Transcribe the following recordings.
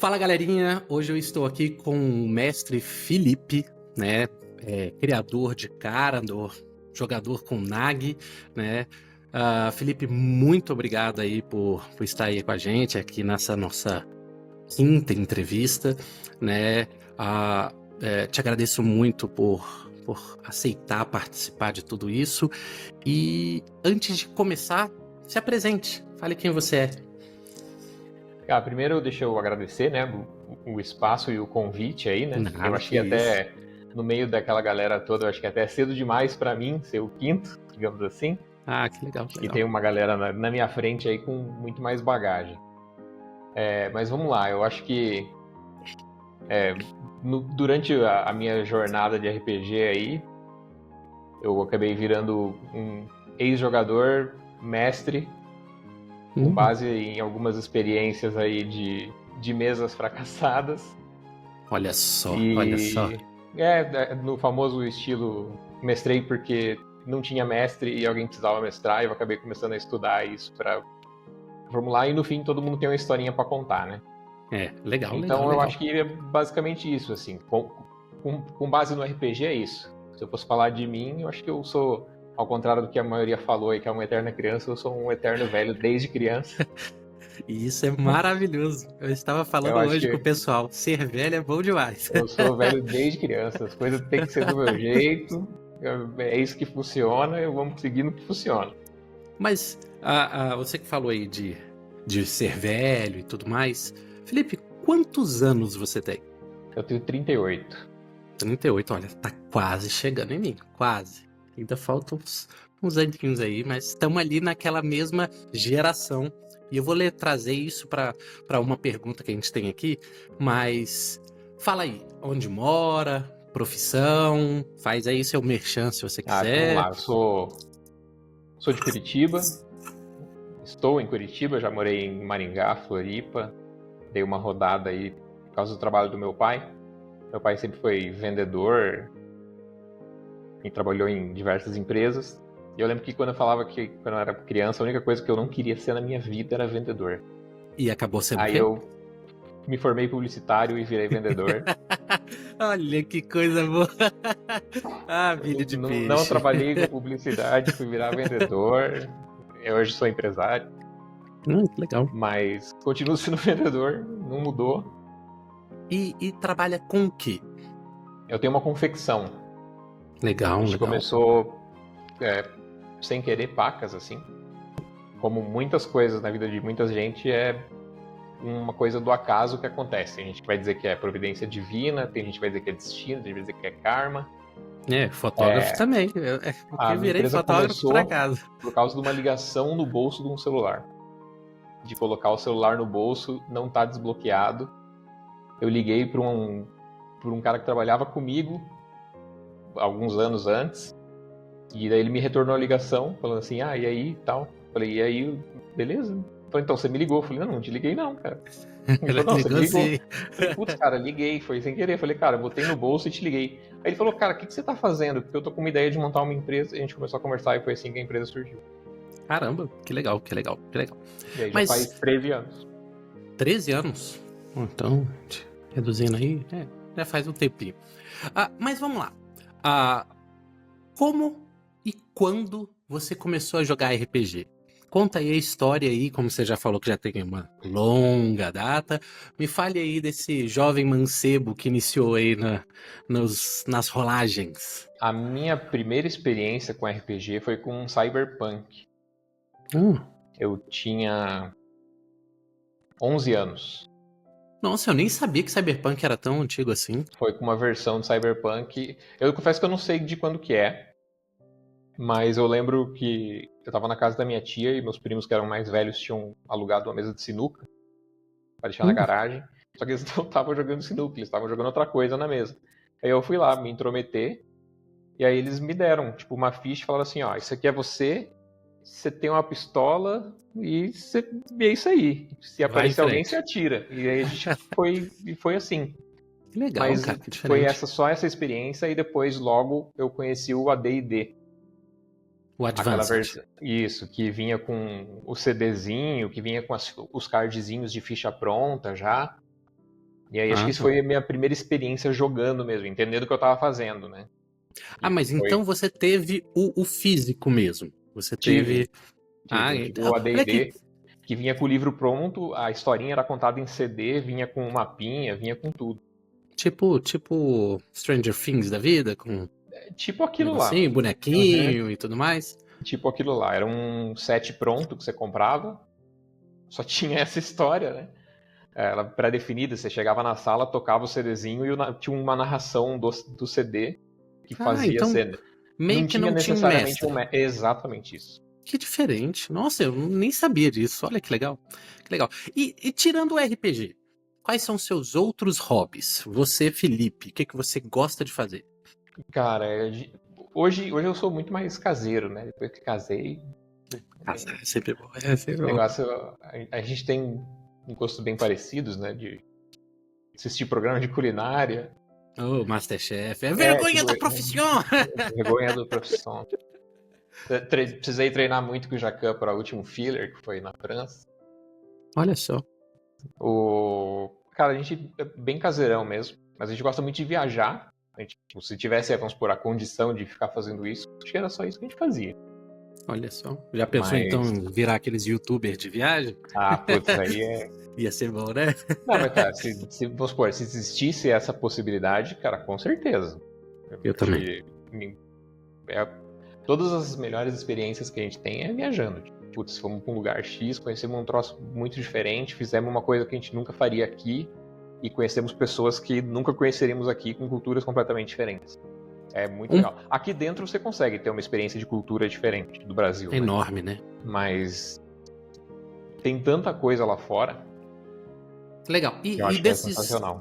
Fala galerinha, hoje eu estou aqui com o mestre Felipe, né, criador de Karandor, jogador com Nag, né. Felipe, muito obrigado aí por estar aí com a gente aqui nessa nossa quinta entrevista, né. Te agradeço muito por aceitar participar de tudo isso. E antes de começar, se apresente, fale quem você é. Primeiro deixa eu agradecer, né, o espaço e o convite aí, né. Nada, Eu acho que que isso. até no meio daquela galera toda, eu acho que até é cedo demais para mim ser o quinto, digamos assim. Que legal, que E legal. tem uma galera na minha frente aí com muito mais bagagem. Mas vamos lá, eu acho que durante a minha jornada de RPG aí, eu acabei virando um ex-jogador, mestre, com base em algumas experiências aí de mesas fracassadas. Olha só, olha só. E no famoso estilo, mestrei porque não tinha mestre e alguém precisava mestrar, e eu acabei começando a estudar isso para formular, e no fim todo mundo tem uma historinha para contar, né? Legal, Então legal. eu acho que é basicamente isso, assim, com base no RPG é isso. Se eu fosse falar de mim, eu acho que eu sou, ao contrário do que a maioria falou aí, que é uma eterna criança, eu sou um eterno velho desde criança. E isso é maravilhoso. Eu estava falando Eu acho hoje com o que pessoal, ser velho é bom demais. eu sou velho desde criança, as coisas têm que ser do meu jeito, é isso que funciona, eu vou seguindo o que funciona. Mas você que falou aí de ser velho e tudo mais, Felipe, quantos anos você tem? Eu tenho 38. 38, olha, tá quase chegando em mim, quase. Ainda faltam uns aninhos aí, mas estamos ali naquela mesma geração. E eu vou trazer isso para uma pergunta que a gente tem aqui, mas fala aí, onde mora, profissão, faz aí seu merchan se você quiser. Então vamos lá, eu sou de Curitiba, estou em Curitiba, já morei em Maringá, Floripa, dei uma rodada aí por causa do trabalho do meu pai. Meu pai sempre foi vendedor e trabalhou em diversas empresas. E eu lembro que quando eu era criança, a única coisa que eu não queria ser na minha vida era vendedor. E acabou sendo Aí quem? eu me formei publicitário e virei vendedor. Olha que coisa boa. Filho de peixe. Não trabalhei com publicidade, fui virar vendedor. Eu hoje sou empresário. Que legal. Mas continuo sendo vendedor, não mudou. E trabalha com o quê? Eu tenho uma confecção. Legal, A gente legal. começou sem querer, pacas, assim. Como muitas coisas na vida de muita gente, é uma coisa do acaso que acontece. Tem gente que vai dizer que é providência divina, tem gente que vai dizer que é destino, tem gente que vai dizer que é karma. Fotógrafo também. A Eu minha virei empresa fotógrafo por acaso. por causa de uma ligação no bolso de um celular. De colocar o celular no bolso, não tá desbloqueado. Eu liguei para um cara que trabalhava comigo alguns anos antes, e daí ele me retornou a ligação, falando assim, e aí, tal. Falei, e aí, beleza? Falei, então, você me ligou? Falei, não te liguei não, cara. Ele falou, não, você me ligou. Falei, putz, cara, liguei, foi sem querer. Falei, cara, botei no bolso e te liguei. Aí ele falou, cara, o que você tá fazendo? Porque eu tô com uma ideia de montar uma empresa. E a gente começou a conversar e foi assim que a empresa surgiu. Caramba, que legal, que legal, que legal. E aí já faz 13 anos. 13 anos? Então, reduzindo aí, já faz um tempinho. Mas vamos lá. Como e quando você começou a jogar RPG? Conta aí a história aí, como você já falou que já tem uma longa data. Me fale aí desse jovem mancebo que iniciou aí nas rolagens. A minha primeira experiência com RPG foi com Cyberpunk. Eu tinha 11 anos. Nossa, eu nem sabia que Cyberpunk era tão antigo assim. Foi com uma versão de Cyberpunk. Eu confesso que eu não sei de quando que é. Mas eu lembro que eu tava na casa da minha tia e meus primos que eram mais velhos tinham alugado uma mesa de sinuca para deixar na garagem. Só que eles não estavam jogando sinuca, eles estavam jogando outra coisa na mesa. Aí eu fui lá me intrometer e aí eles me deram tipo uma ficha e falaram assim, ó, isso aqui é você tem uma pistola e é isso aí. Se aparecer alguém, você atira. E aí a gente foi assim. Legal, mas cara, que foi diferente. só essa experiência e depois logo eu conheci o AD&D. O Advanced. Isso, que vinha com o CDzinho, que vinha com os cardzinhos de ficha pronta já. E aí acho que isso foi a minha primeira experiência jogando mesmo, entendendo o que eu tava fazendo, né? Mas Foi... então você teve o físico mesmo. Você teve. Eu tive Então. o Olha aqui. AD&D, que vinha com o livro pronto, a historinha era contada em CD, vinha com um mapinha, vinha com tudo. Tipo Stranger Things da vida, com Tipo aquilo lá. negocinho, bonequinho e tudo mais. Tipo aquilo lá. Era um set pronto que você comprava, só tinha essa história, né? Ela pré-definida, você chegava na sala, tocava o CDzinho e tinha uma narração do CD que fazia então cena. meio Não que tinha não tinha um necessariamente mestre. Exatamente isso. Que diferente. Nossa, eu nem sabia disso. Olha que legal. Que legal. E tirando o RPG, quais são seus outros hobbies? Você, Felipe, o que você gosta de fazer? Cara, hoje eu sou muito mais caseiro, né? Depois que casei. É sempre bom. É sempre bom. Negócio, a gente tem um gosto bem parecidos, né? De assistir programa de culinária. Oh, Masterchef. É vergonha da profissão! Vergonha da profissão. Precisei treinar muito com o Jacan para o último filler, que foi na França. Olha só. Cara, a gente é bem caseirão mesmo, mas a gente gosta muito de viajar. A gente, se tivesse, vamos supor, a condição de ficar fazendo isso, acho que era só isso que a gente fazia. Olha só. Já pensou então em virar aqueles youtubers de viagem? Putz, aí é... Ia ser bom, né? Não, mas cara, vamos supor, se existisse essa possibilidade, cara, com certeza. Eu também. Todas as melhores experiências que a gente tem é viajando. Putz, fomos para um lugar X, conhecemos um troço muito diferente, fizemos uma coisa que a gente nunca faria aqui e conhecemos pessoas que nunca conheceríamos aqui com culturas completamente diferentes. É muito legal. Aqui dentro você consegue ter uma experiência de cultura diferente do Brasil. É enorme, né? Mas tem tanta coisa lá fora. Legal. E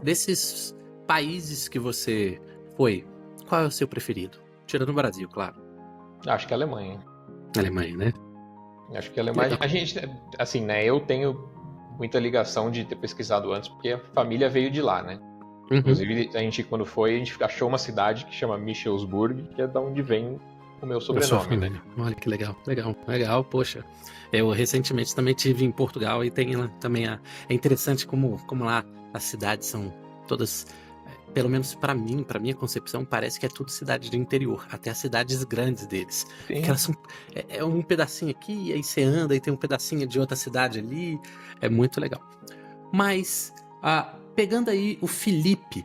desses países que você foi, qual é o seu preferido? Tirando o Brasil, claro. Acho que a Alemanha. Alemanha, né? Acho que a Alemanha... A gente, assim, né? Eu tenho muita ligação de ter pesquisado antes, porque a família veio de lá, né? Uhum. Inclusive, a gente, quando foi, a gente achou uma cidade que chama Michelsburg, que é da onde vem o meu sobrenome, né? Olha que legal, poxa. Eu recentemente também estive em Portugal e tem também é interessante como lá as cidades são todas, pelo menos para mim, para minha concepção, parece que é tudo cidade de interior, até as cidades grandes deles. Porque elas são um pedacinho aqui, aí você anda e tem um pedacinho de outra cidade ali, é muito legal. Mas pegando aí o Felipe,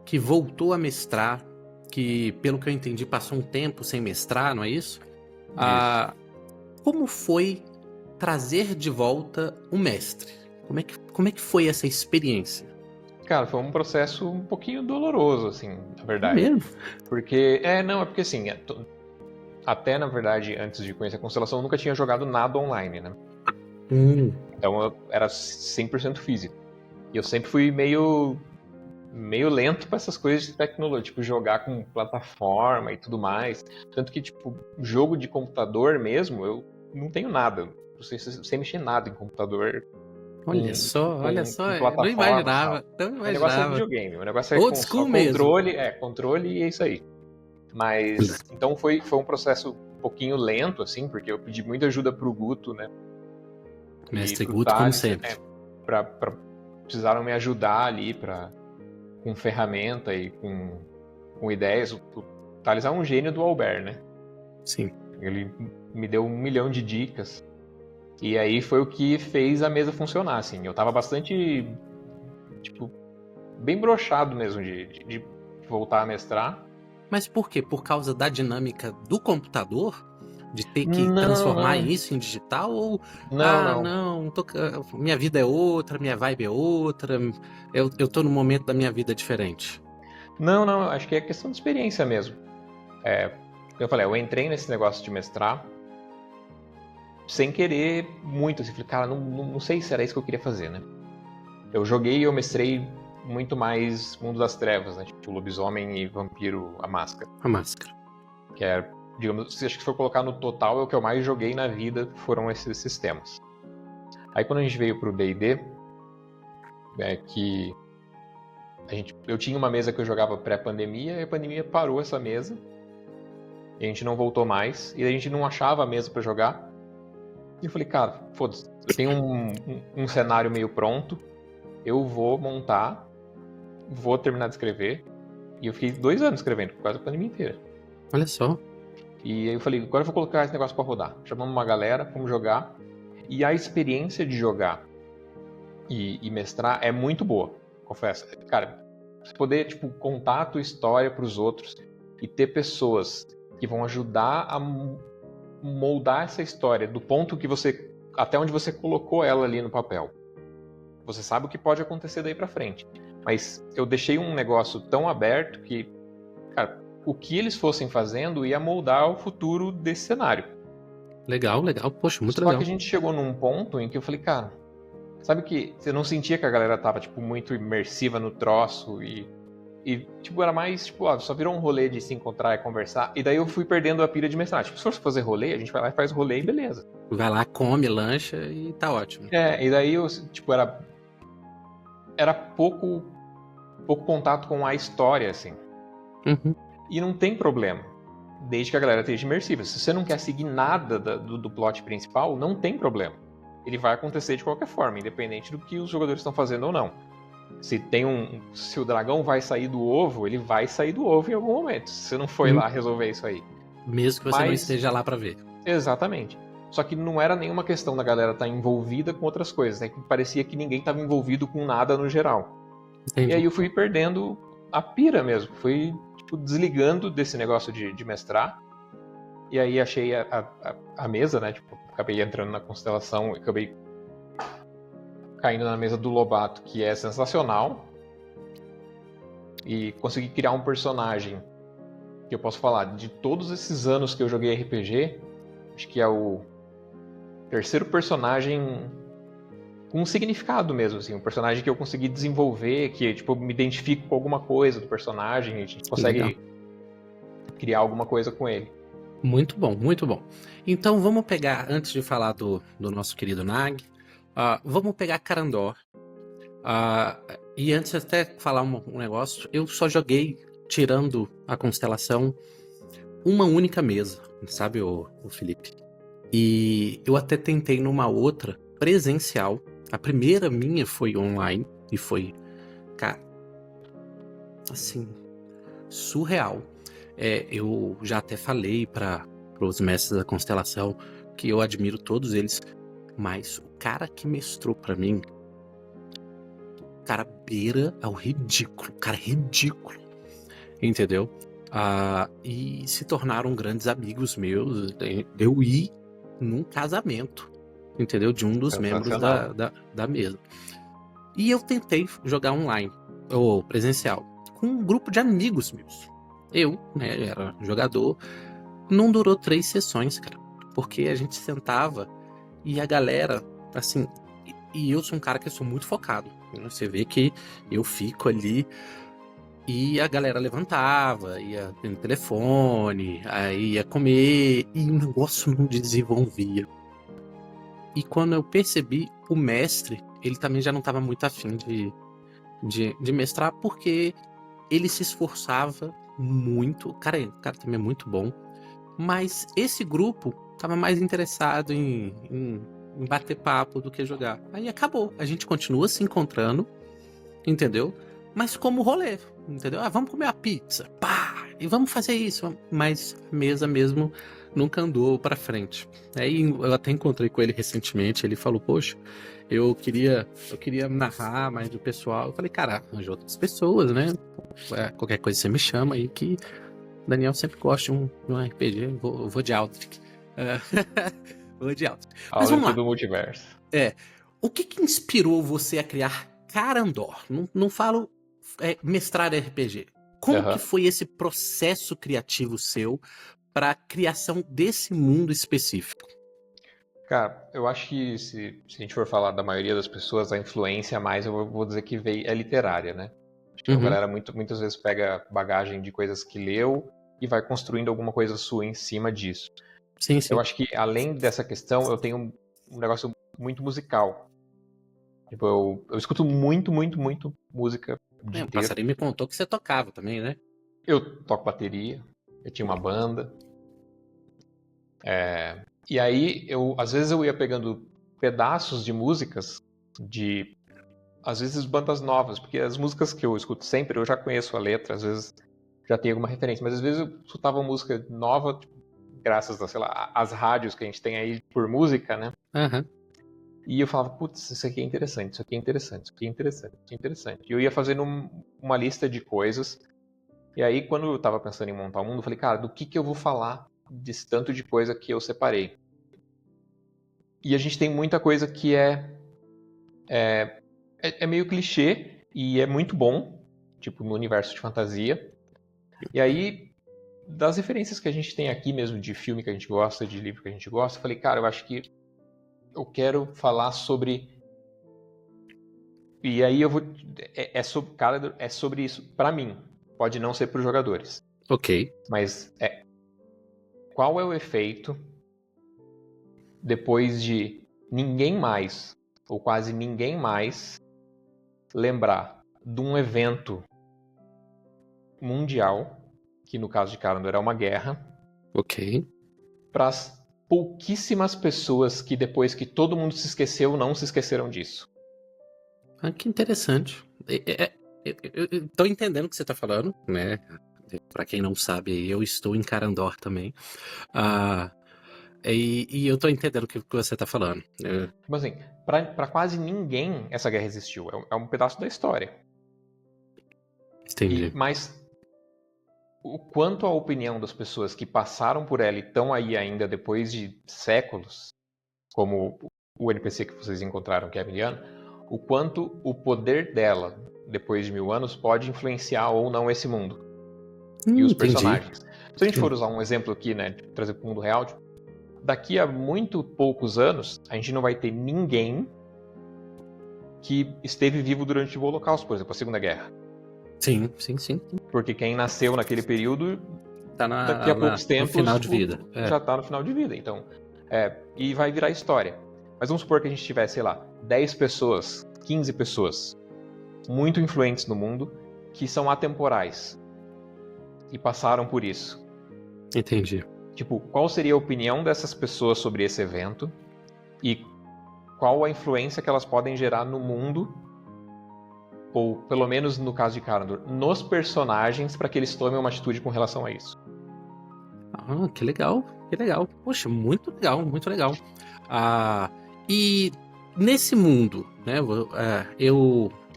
que voltou a mestrar, que, pelo que eu entendi, passou um tempo sem mestrar, não é isso? Como foi trazer de volta o mestre? Como é que foi essa experiência? Cara, foi um processo um pouquinho doloroso, assim, na verdade. É mesmo? Porque, porque assim, até, na verdade, antes de conhecer a Constelação, eu nunca tinha jogado nada online, né? Então, eu era 100% físico. E eu sempre fui meio lento para essas coisas de tecnologia, tipo, jogar com plataforma e tudo mais. Tanto que, tipo, jogo de computador mesmo, eu não tenho nada. Não sei mexer nada em computador. Olha só, não imaginava. Não imaginava. O negócio é videogame, o negócio é old school controle, mesmo. Controle e é isso aí. Mas, então foi um processo um pouquinho lento, assim, porque eu pedi muita ajuda pro Guto, né? Mestre Guto, como sempre. Precisaram me ajudar ali com ferramenta e com ideias. O Thales é um gênio do Albert, né? Sim. Ele me deu 1 milhão de dicas. E aí foi o que fez a mesa funcionar, assim. Eu tava bastante, tipo, bem broxado mesmo de voltar a mestrar. Mas por quê? Por causa da dinâmica do computador? De ter que transformar isso em digital? Ou, minha vida é outra, minha vibe é outra, eu tô num momento da minha vida diferente? Não, acho que é questão de experiência mesmo. Eu falei, eu entrei nesse negócio de mestrar sem querer muito, assim, falei, cara, não sei se era isso que eu queria fazer, né? Eu joguei e eu mestrei muito mais Mundo das Trevas, né? Tipo, Lobisomem e Vampiro, a Máscara. A Máscara. Que é, digamos, acho que se for colocar no total, é o que eu mais joguei na vida, foram esses sistemas. Aí quando a gente veio pro D&D, eu tinha uma mesa que eu jogava pré-pandemia, e a pandemia parou essa mesa, e a gente não voltou mais, e a gente não achava a mesa pra jogar. E eu falei, cara, foda-se, eu tenho um cenário meio pronto, eu vou montar vou terminar de escrever. E eu fiquei 2 anos escrevendo, quase a pandemia inteira. Olha só. E aí eu falei, agora eu vou colocar esse negócio pra rodar. Chamamos uma galera, vamos jogar. E a experiência de jogar e mestrar é muito boa, confesso. Cara, você poder, tipo, contar a tua história pros outros e ter pessoas que vão ajudar a moldar essa história do ponto que você... até onde você colocou ela ali no papel. Você sabe o que pode acontecer daí pra frente. Mas eu deixei um negócio tão aberto que, cara, o que eles fossem fazendo ia moldar o futuro desse cenário. Legal. Poxa, muito Só legal. que a gente chegou num ponto em que eu falei, cara, sabe que você não sentia que a galera tava, tipo, muito imersiva no troço e tipo, era mais, tipo, só virou um rolê de se encontrar e conversar. E daí eu fui perdendo a pira de mestrar. Tipo, se for fazer rolê, a gente vai lá e faz rolê e beleza. Vai lá, come, lancha e tá ótimo. E daí eu, tipo, era pouco contato com a história, assim. Uhum. E não tem problema, desde que a galera esteja imersiva. Se você não quer seguir nada do plot principal, não tem problema. Ele vai acontecer de qualquer forma, independente do que os jogadores estão fazendo ou não. Se o dragão vai sair do ovo, ele vai sair do ovo em algum momento. Se você não foi lá resolver isso aí. Mesmo que você não esteja lá pra ver. Exatamente. Só que não era nenhuma questão da galera estar envolvida com outras coisas, né? Que parecia que ninguém estava envolvido com nada no geral. Entendi. E aí eu fui perdendo a pira mesmo. Fui, tipo, desligando desse negócio de mestrar. E aí achei a mesa, né? Tipo, acabei entrando na constelação, acabei caindo na mesa do Lobato, que é sensacional. E consegui criar um personagem que eu posso falar, de todos esses anos que eu joguei RPG, acho que é o terceiro personagem com um significado mesmo, assim, um personagem que eu consegui desenvolver, que tipo, eu me identifico com alguma coisa do personagem, e a gente consegue criar alguma coisa com ele. Muito bom, muito bom. Então vamos pegar, antes de falar do nosso querido Nag, vamos pegar Karandor. E antes até falar um negócio, eu só joguei, tirando a constelação, uma única mesa, sabe, o Felipe? E eu até tentei numa outra, presencial. A primeira minha foi online e foi, cara, assim, surreal. Eu já até falei para os mestres da constelação que eu admiro todos eles, mas o cara que mestrou para mim, o cara beira ao ridículo, cara ridículo, entendeu? E se tornaram grandes amigos meus. Eu ir num casamento, entendeu? De um dos membros da mesa. E eu tentei jogar online, ou presencial, com um grupo de amigos meus. Eu, né, era jogador. Não durou 3 sessões, cara. Porque a gente sentava e a galera, assim... E eu sou um cara que eu sou muito focado. Você vê que eu fico ali e a galera levantava, ia no telefone, aí ia comer e o negócio não desenvolvia. E quando eu percebi, o mestre, ele também já não estava muito afim de mestrar, porque ele se esforçava muito. O cara também é muito bom. Mas esse grupo estava mais interessado em bater papo do que jogar. Aí acabou. A gente continua se encontrando, entendeu? Mas como rolê, entendeu? Vamos comer a pizza, pá, e vamos fazer isso. Mas a mesa mesmo nunca andou pra frente. Aí eu até encontrei com ele recentemente, ele falou, poxa, eu queria narrar, mas o pessoal... Eu falei, cara, arranjou outras pessoas, né? Qualquer coisa você me chama aí que o Daniel sempre gosta de um RPG, vou de Aldrich. Vou de Aldrich. Mas vamos lá. Do multiverso. O que inspirou você a criar Karandor? Não falo mestrar RPG. Como que foi esse processo criativo seu para a criação desse mundo específico? Cara, eu acho que se a gente for falar da maioria das pessoas, a influência mais, eu vou dizer que é literária, né? Acho que a galera muitas vezes pega bagagem de coisas que leu e vai construindo alguma coisa sua em cima disso. Sim. Eu acho que, além dessa questão, eu tenho um negócio muito musical. Tipo, eu escuto muito música o dia O inteiro. passarinho me contou que você tocava também, né? Eu toco bateria, eu tinha uma banda. E aí, às vezes eu ia pegando pedaços de músicas de às vezes bandas novas, porque as músicas que eu escuto sempre, eu já conheço a letra, às vezes já tenho alguma referência, mas às vezes eu escutava música nova, tipo, graças a, sei lá, às rádios que a gente tem aí por música, né? Aham. E eu falava, putz, isso aqui é interessante, isso aqui é interessante, isso aqui é interessante, isso aqui é interessante. E eu ia fazendo uma lista de coisas, e aí quando eu tava pensando em montar o mundo, eu falei, cara, do que eu vou falar desse tanto de coisa que eu separei? E a gente tem muita coisa que é meio clichê e é muito bom, tipo, no universo de fantasia. E aí, das referências que a gente tem aqui mesmo, de filme que a gente gosta, de livro que a gente gosta, eu falei, cara, eu acho que eu quero falar sobre... E aí eu vou... sobre, cara, é sobre isso, pra mim. Pode não ser pros jogadores. Ok. Mas qual é o efeito depois de ninguém mais, ou quase ninguém mais, lembrar de um evento mundial, que no caso de Karandor é uma guerra, Ok. para as pouquíssimas pessoas que depois que todo mundo se esqueceu, não se esqueceram disso. Ah, que interessante. Eu tô entendendo o que você tá falando, né? Pra quem não sabe, eu estou em Carandor também. Ah, e eu tô entendendo o que você tá falando. Tipo assim, para quase ninguém essa guerra existiu. É um pedaço da história. Entendi. Mas o quanto a opinião das pessoas que passaram por ela e estão aí ainda depois de séculos, como o NPC que vocês encontraram, que é a Emiliana, o quanto o poder dela, depois de 1000 anos, pode influenciar ou não esse mundo. E os Entendi. personagens. Se a gente for usar um exemplo aqui, né, de trazer para o mundo real, tipo, daqui a muito poucos anos, a gente não vai ter ninguém que esteve vivo durante o Holocausto, por exemplo, a Segunda Guerra. Sim, sim, sim. Porque quem nasceu naquele período, Tá daqui a poucos no tempos, final de vida. já está no final de vida. Então, e vai virar história. Mas vamos supor que a gente tivesse, sei lá, 10 pessoas, 15 pessoas, muito influentes no mundo, que são atemporais. E passaram por isso. Entendi. Tipo, qual seria a opinião dessas pessoas sobre esse evento? E qual a influência que elas podem gerar no mundo, ou pelo menos no caso de Karandor, nos personagens, para que eles tomem uma atitude com relação a isso. Ah, que legal, que legal. Poxa, muito legal, muito legal. Ah, e nesse mundo, né,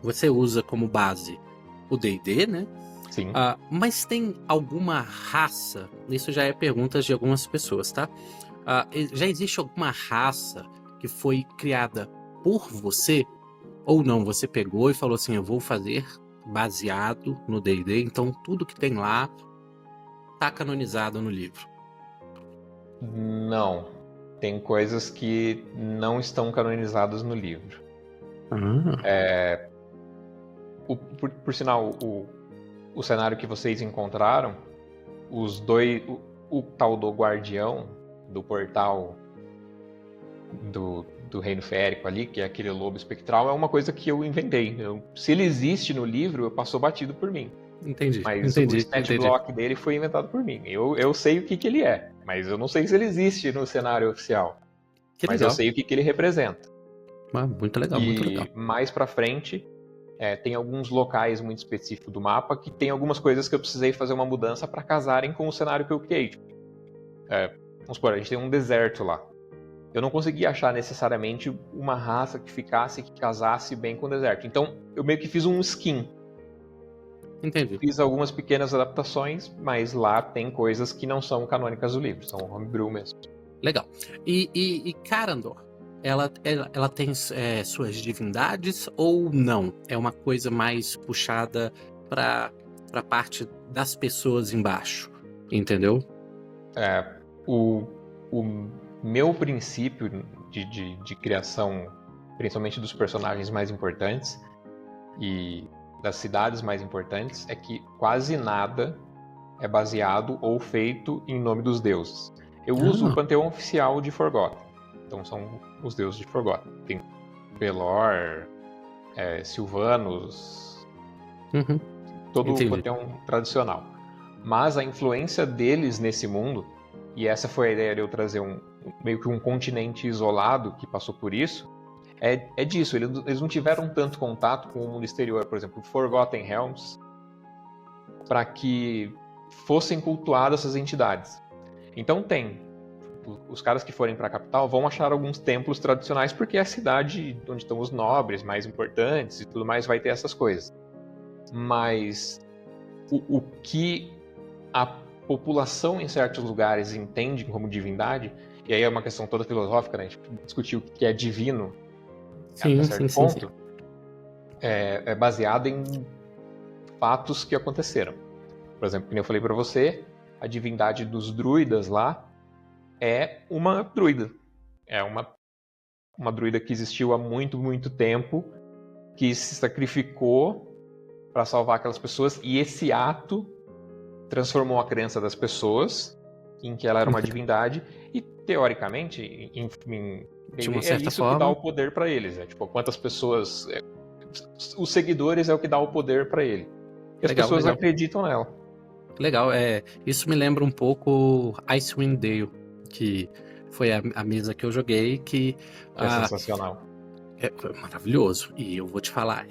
você usa como base o D&D, né? Sim. Mas tem alguma raça? Isso já é perguntas de algumas pessoas, tá? Já existe alguma raça que foi criada por você? Ou não? Você pegou e falou assim: eu vou fazer baseado no D&D, então tudo que tem lá tá canonizado no livro. Não. Tem coisas que não estão canonizadas no livro. Por sinal, o cenário que vocês encontraram, os dois, o tal do guardião do portal do Reino Férico ali, que é aquele lobo espectral, é uma coisa que eu inventei. Se ele existe no livro, passou batido por mim. Entendi. Mas o stat block dele foi inventado por mim. Eu sei o que ele é, mas eu não sei se ele existe no cenário oficial. Mas eu sei o que ele representa. Muito legal, muito legal. E mais pra frente, tem alguns locais muito específicos do mapa que tem algumas coisas que eu precisei fazer uma mudança para casarem com o cenário que eu criei. Vamos supor, a gente tem um deserto lá. Eu não consegui achar necessariamente uma raça que casasse bem com o deserto. Então, eu meio que fiz um skin. Entendi. Fiz algumas pequenas adaptações, mas lá tem coisas que não são canônicas do livro, são homebrew mesmo. Legal. E Karandor, ela tem suas divindades ou não? É uma coisa mais puxada para a parte das pessoas embaixo, entendeu? O meu princípio de criação, principalmente dos personagens mais importantes e das cidades mais importantes, é que quase nada é baseado ou feito em nome dos deuses. Eu uso o panteão oficial de Forgotten. Então são os deuses de Forgotten. Tem Pelor, Sylvanos, todo o panteão tradicional. Mas a influência deles nesse mundo, e essa foi a ideia de eu trazer meio que um continente isolado que passou por isso, é disso. Eles não tiveram tanto contato com o mundo exterior, por exemplo, Forgotten Realms, para que fossem cultuadas essas entidades. Então tem. Os caras que forem para a capital vão achar alguns templos tradicionais, porque é a cidade onde estão os nobres mais importantes e tudo mais, vai ter essas coisas. Mas o que a população em certos lugares entende como divindade, e aí é uma questão toda filosófica, né? A gente discutir o que é divino até certo ponto, é baseado em fatos que aconteceram. Por exemplo, como eu falei para você, a divindade dos druidas lá é uma druida. É uma druida que existiu há muito, muito tempo, que se sacrificou para salvar aquelas pessoas, e esse ato transformou a crença das pessoas em que ela era uma divindade, e teoricamente, de uma é certa isso forma que dá o poder para eles, né? Tipo, quantas pessoas, os seguidores é o que dá o poder para ele. E as pessoas acreditam nela. Legal, isso me lembra um pouco Icewind Dale, que foi a mesa que eu joguei, que é sensacional. É maravilhoso, e eu vou te falar,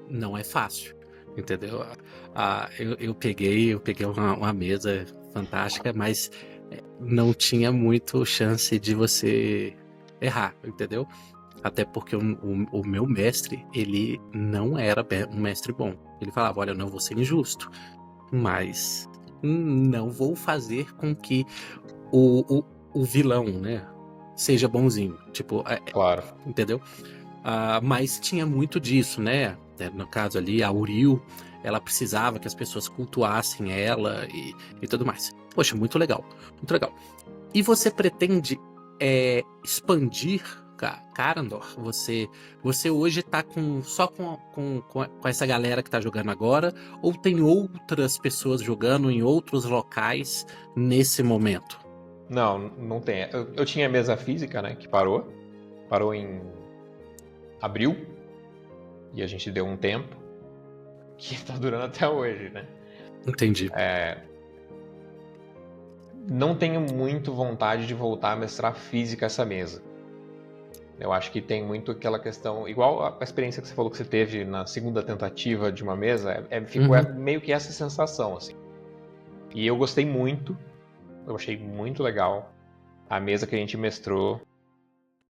não é fácil, entendeu? Eu peguei uma mesa fantástica, mas não tinha muito chance de você errar, entendeu? Até porque o meu mestre, ele não era um mestre bom. Ele falava, olha, eu não vou ser injusto, mas não vou fazer com que o vilão, né, seja bonzinho. Tipo, claro. Entendeu? Mas tinha muito disso, né? No caso ali, a Uriel, ela precisava que as pessoas cultuassem ela e tudo mais. Poxa, muito legal, muito legal. E você pretende expandir Karandor? Você hoje tá só com essa galera que tá jogando agora? Ou tem outras pessoas jogando em outros locais nesse momento? Não tem. Eu tinha mesa física, né, que parou em abril, e a gente deu um tempo que tá durando até hoje, né? Entendi. Não tenho muito vontade de voltar a mestrar física essa mesa. Eu acho que tem muito aquela questão, igual a experiência que você falou que você teve na segunda tentativa de uma mesa, ficou meio que essa sensação, assim. E eu gostei muito, eu achei muito legal a mesa que a gente mestrou,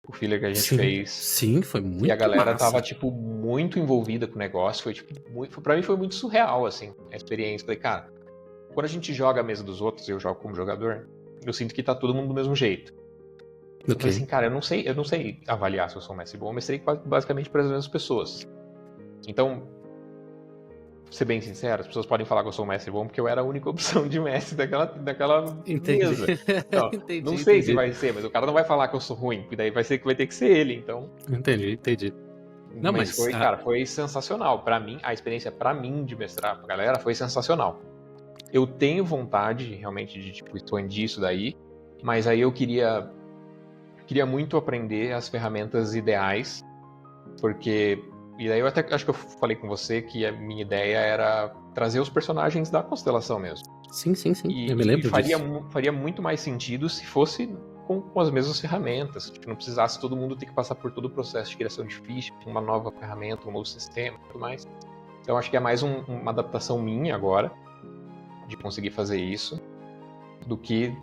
o filler que a gente fez. Sim, foi muito E a galera massa. tava, tipo, muito envolvida com o negócio, foi, tipo, pra mim foi muito surreal, assim, a experiência. Falei, cara, quando a gente joga a mesa dos outros, eu jogo como jogador, eu sinto que tá todo mundo do mesmo jeito. Eu falei assim, cara, eu não sei avaliar se eu sou um mestre bom, eu mestrei basicamente para as mesmas pessoas. Então, ser bem sincero, as pessoas podem falar que eu sou um mestre bom porque eu era a única opção de mestre daquela mesa. Então, não sei se vai ser, mas o cara não vai falar que eu sou ruim, porque daí vai ser que vai ter que ser ele, então. Entendi. Não, mas foi, cara, foi sensacional. Para mim, a experiência para mim de mestrar pra galera foi sensacional. Eu tenho vontade realmente de tipo expandir isso daí, mas aí eu queria muito aprender as ferramentas ideais, porque... E daí eu até acho que eu falei com você que a minha ideia era trazer os personagens da constelação mesmo. Sim, eu me lembro disso. Faria muito mais sentido se fosse com as mesmas ferramentas, tipo, não precisasse todo mundo ter que passar por todo o processo de criação de ficha, uma nova ferramenta, um novo sistema e tudo mais. Então acho que é mais uma adaptação minha agora, de conseguir fazer isso, do que,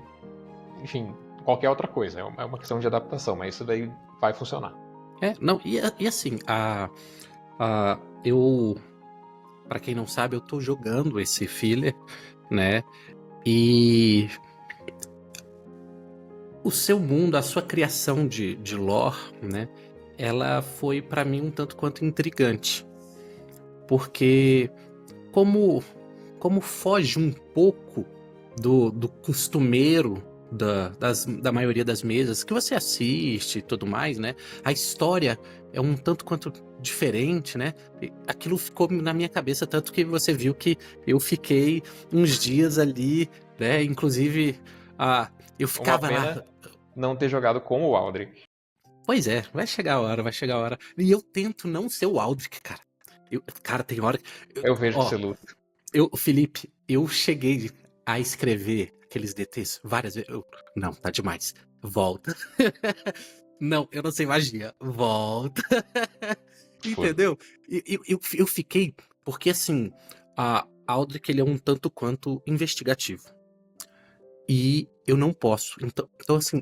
enfim, qualquer outra coisa. É uma questão de adaptação, mas isso daí vai funcionar. E assim, eu, pra quem não sabe, eu tô jogando esse filler, né? E o seu mundo, a sua criação de lore, né? Ela foi pra mim um tanto quanto intrigante, porque como foge um pouco do costumeiro da maioria das mesas que você assiste e tudo mais, né? A história é um tanto quanto diferente, né? Aquilo ficou na minha cabeça, tanto que você viu que eu fiquei uns dias ali, né? Inclusive, eu ficava lá... não ter jogado com o Aldrich. Pois é, vai chegar a hora. E eu tento não ser o Aldrich, cara. Cara, tem hora... Eu vejo que você luta. Felipe, eu cheguei a escrever aqueles DTs várias vezes. Não, tá demais. Volta. Não, eu não sei magia. Volta. Foi. Entendeu? Eu fiquei. Porque assim, a Aldrich ele é um tanto quanto investigativo. E eu não posso. Então assim,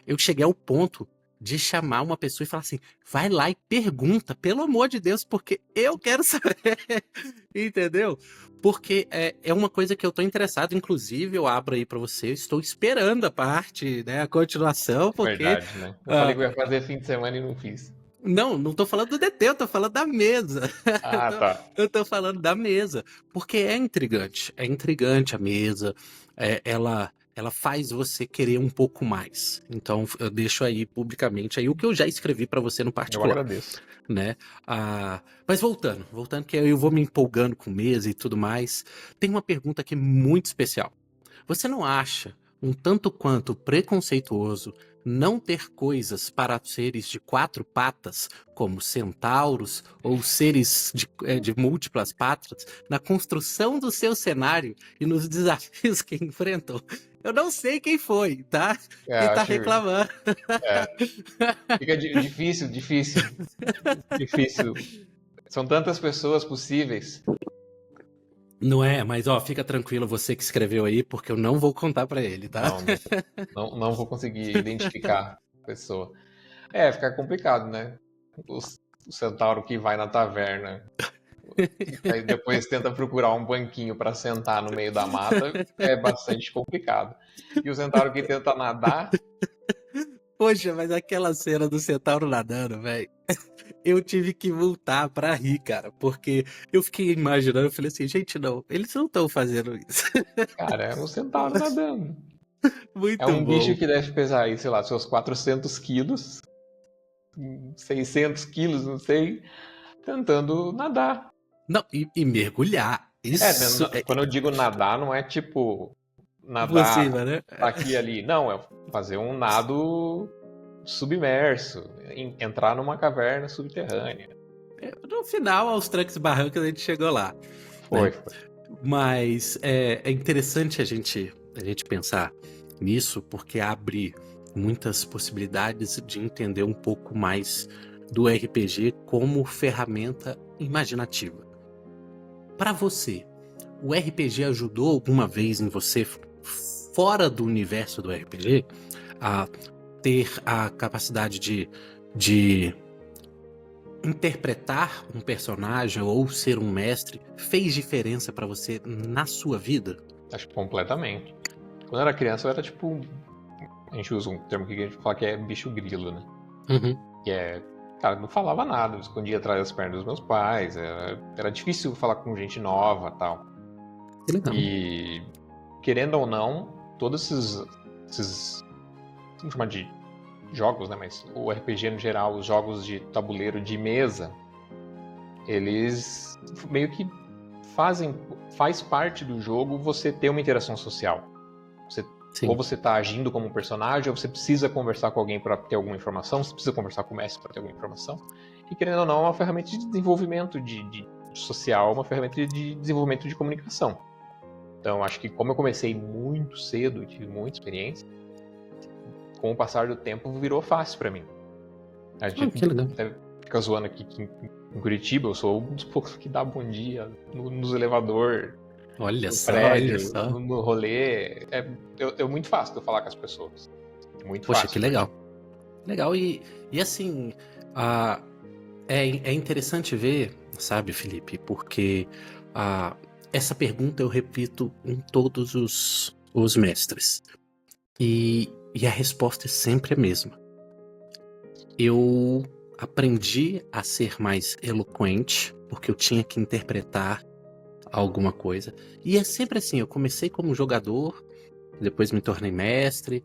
eu cheguei ao ponto de chamar uma pessoa e falar assim: vai lá e pergunta, pelo amor de Deus, porque eu quero saber. Entendeu? Porque é uma coisa que eu tô interessado, inclusive eu abro aí pra você, eu estou esperando a parte, né, a continuação, porque. Verdade, né? Eu falei ah, que eu ia fazer fim de semana e não fiz. não tô falando do DT, eu tô falando da mesa. Eu Ah, tô, tá. eu tô falando da mesa. Porque é intrigante a mesa. Ela faz você querer um pouco mais. Então eu deixo aí publicamente aí o que eu já escrevi pra você no Eu particular, agradeço. né? Mas voltando, que eu vou me empolgando com mesa e tudo mais. Tem uma pergunta aqui muito especial. Você não acha um tanto quanto preconceituoso não ter coisas para seres de 4 patas, como centauros ou seres de múltiplas patas, na construção do seu cenário e nos desafios que enfrentam? Eu não sei quem foi, tá? É, Quem tá acho. reclamando. É, fica difícil, difícil. Difícil. São tantas pessoas possíveis. Não é, mas ó, fica tranquilo você que escreveu aí, porque eu não vou contar pra ele, tá? Não vou conseguir identificar a pessoa. É, fica complicado, né? O, o centauro que vai na taverna, aí depois tenta procurar um banquinho para sentar no meio da mata, é bastante complicado. E o centauro que tenta nadar, Poxa, mas aquela cena do centauro nadando, velho. Eu tive que voltar pra rir, cara, porque eu fiquei imaginando, eu falei assim, gente, não, eles não estão fazendo isso. cara, é um centauro nadando. É Muito um bicho bom. que deve pesar aí, sei lá, seus 400 quilos, 600 quilos, não sei, tentando nadar. Não, e mergulhar. É, Isso quando eu digo nadar, não é tipo por nadar cima, né? aqui e ali. Não, é fazer um nado submerso, entrar numa caverna subterrânea. No final, aos trancos e barrancos, a gente chegou lá, Foi, né? foi. Mas é interessante a gente pensar nisso, porque abre muitas possibilidades de entender um pouco mais do RPG como ferramenta imaginativa. Para você, o RPG ajudou alguma vez em você, fora do universo do RPG, a ter a capacidade de interpretar um personagem ou ser um mestre? Fez diferença para você na sua vida? Acho que completamente. Quando eu era criança, eu era tipo. A gente usa um termo que a gente fala que é bicho grilo, né? Uhum. Que é. Cara, não falava nada, eu escondia atrás das pernas dos meus pais, era difícil falar com gente nova e tal. Que legal. E, querendo ou não, todos esses vamos chamar de jogos, né? Mas o RPG no geral, os jogos de tabuleiro de mesa, eles meio que faz parte do jogo você ter uma interação social. Ou você está agindo como um personagem, ou você precisa conversar com alguém para ter alguma informação, você precisa conversar com o mestre para ter alguma informação. E querendo ou não, é uma ferramenta de desenvolvimento de social, uma ferramenta de desenvolvimento de comunicação. Então, acho que como eu comecei muito cedo, tive muita experiência, com o passar do tempo virou fácil para mim. A gente Que legal. até fica zoando aqui que em Curitiba eu sou um dos poucos que dá bom dia nos elevador, Olha no só, prédio, olha só. no rolê. É muito fácil de eu falar com as pessoas. Muito Poxa, fácil. que legal. Legal, e assim, é interessante ver, sabe, Felipe, porque essa pergunta eu repito em todos os mestres. E a resposta é sempre a mesma. Eu aprendi a ser mais eloquente, porque eu tinha que interpretar alguma coisa. E é sempre assim, eu comecei como jogador, depois me tornei mestre.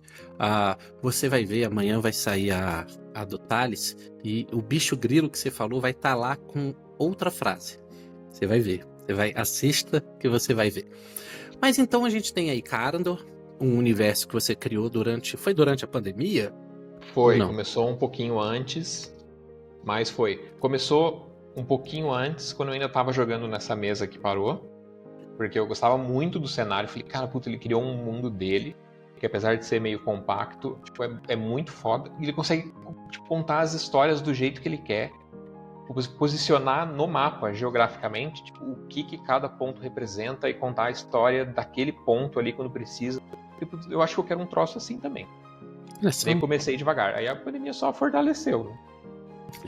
Você vai ver, amanhã vai sair a do Thales, e o bicho grilo que você falou vai estar lá com outra frase. Você vai ver. Assista que você vai ver. Mas então a gente tem aí Karandor, um universo que você criou foi durante a pandemia? Ou Foi, não? começou um pouquinho antes, mas foi. Começou um pouquinho antes, quando eu ainda tava jogando nessa mesa que parou, porque eu gostava muito do cenário. Falei, cara, puta, ele criou um mundo dele. que apesar de ser meio compacto, tipo, é muito foda. E ele consegue tipo, contar as histórias do jeito que ele quer, posicionar no mapa geograficamente, tipo, o que cada ponto representa e contar a história daquele ponto ali quando precisa. Tipo, eu acho que eu quero um troço assim também. Daí comecei devagar. Aí a pandemia só fortaleceu, né?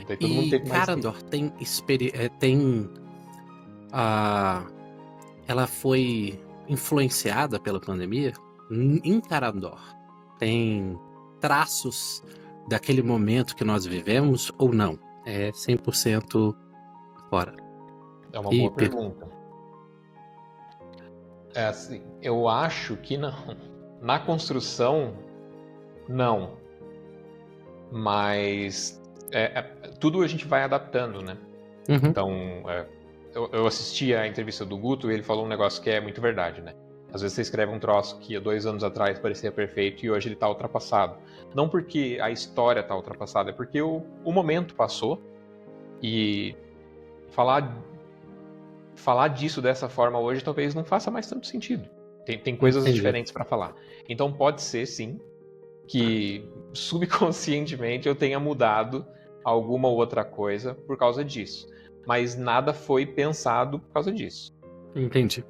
Daí todo mundo teve mais tempo. Karandor ela foi influenciada pela pandemia? Em Karandor, tem traços daquele momento que nós vivemos ou não? É 100% fora. É uma boa pergunta. É assim, eu acho que não. Na construção, não. Mas tudo a gente vai adaptando, né? Uhum. Então, eu assisti a entrevista do Guto e ele falou um negócio que é muito verdade, né? Às vezes você escreve um troço que há 2 anos atrás parecia perfeito e hoje ele está ultrapassado. Não porque a história está ultrapassada, é porque o momento passou e falar disso dessa forma hoje talvez não faça mais tanto sentido. Tem coisas diferentes para falar. Então pode ser, sim, que subconscientemente eu tenha mudado alguma outra coisa por causa disso. Mas nada foi pensado por causa disso. Entendi.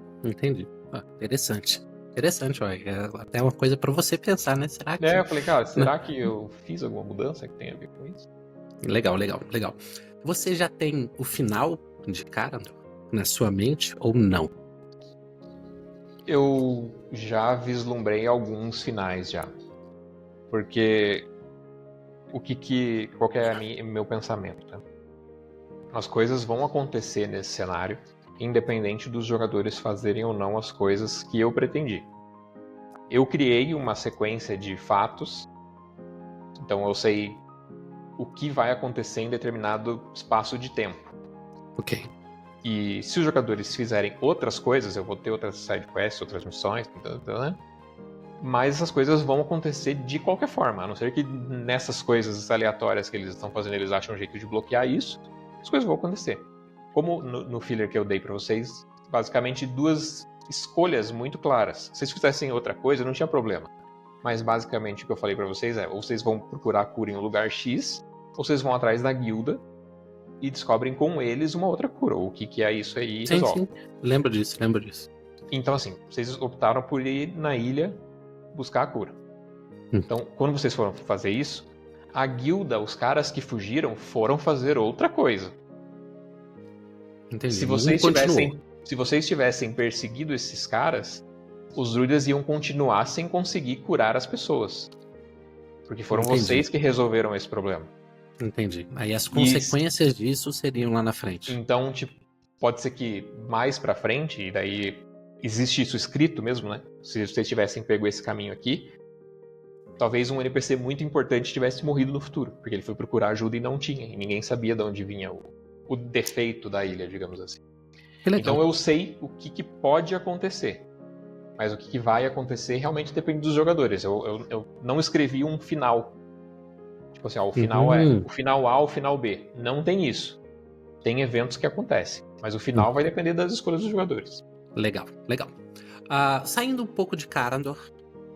Interessante. Interessante, ó. É até uma coisa pra você pensar, né? Será que... Eu falei, cara, será que eu fiz alguma mudança que tem a ver com isso? Legal. Você já tem o final de Karandor na sua mente ou não? Eu já vislumbrei alguns finais já. Porque qual que é meu pensamento, né? As coisas vão acontecer nesse cenário, independente dos jogadores fazerem ou não as coisas que eu pretendi. Eu criei uma sequência de fatos, então eu sei o que vai acontecer em determinado espaço de tempo. Ok. E se os jogadores fizerem outras coisas, eu vou ter outras sidequests, outras missões, né? Mas essas coisas vão acontecer de qualquer forma, a não ser que nessas coisas aleatórias que eles estão fazendo, eles acham um jeito de bloquear isso, as coisas vão acontecer. Como no filler que eu dei pra vocês, basicamente 2 escolhas muito claras. Se vocês fizessem outra coisa, não tinha problema. Mas basicamente o que eu falei pra vocês é, ou vocês vão procurar cura em um lugar X, ou vocês vão atrás da guilda e descobrem com eles uma outra cura. Ou o que é isso aí e resolve. Sim. Lembro disso. Então assim, vocês optaram por ir na ilha buscar a cura. Então, quando vocês foram fazer isso, a guilda, os caras que fugiram, foram fazer outra coisa. Entendi. Se vocês tivessem perseguido esses caras, os druidas iam continuar sem conseguir curar as pessoas. Porque foram vocês que resolveram esse problema. Entendi. Aí as consequências disso seriam lá na frente. Então, tipo, pode ser que mais pra frente, e daí existe isso escrito mesmo, né? Se vocês tivessem pego esse caminho aqui, talvez um NPC muito importante tivesse morrido no futuro, porque ele foi procurar ajuda e não tinha, e ninguém sabia de onde vinha o defeito da ilha, digamos assim. Então eu sei o que pode acontecer, mas o que vai acontecer realmente depende dos jogadores. Eu não escrevi um final. Tipo assim, o final é o final A, o final B. Não tem isso. Tem eventos que acontecem, mas o final vai depender das escolhas dos jogadores. Legal. Saindo um pouco de Karandor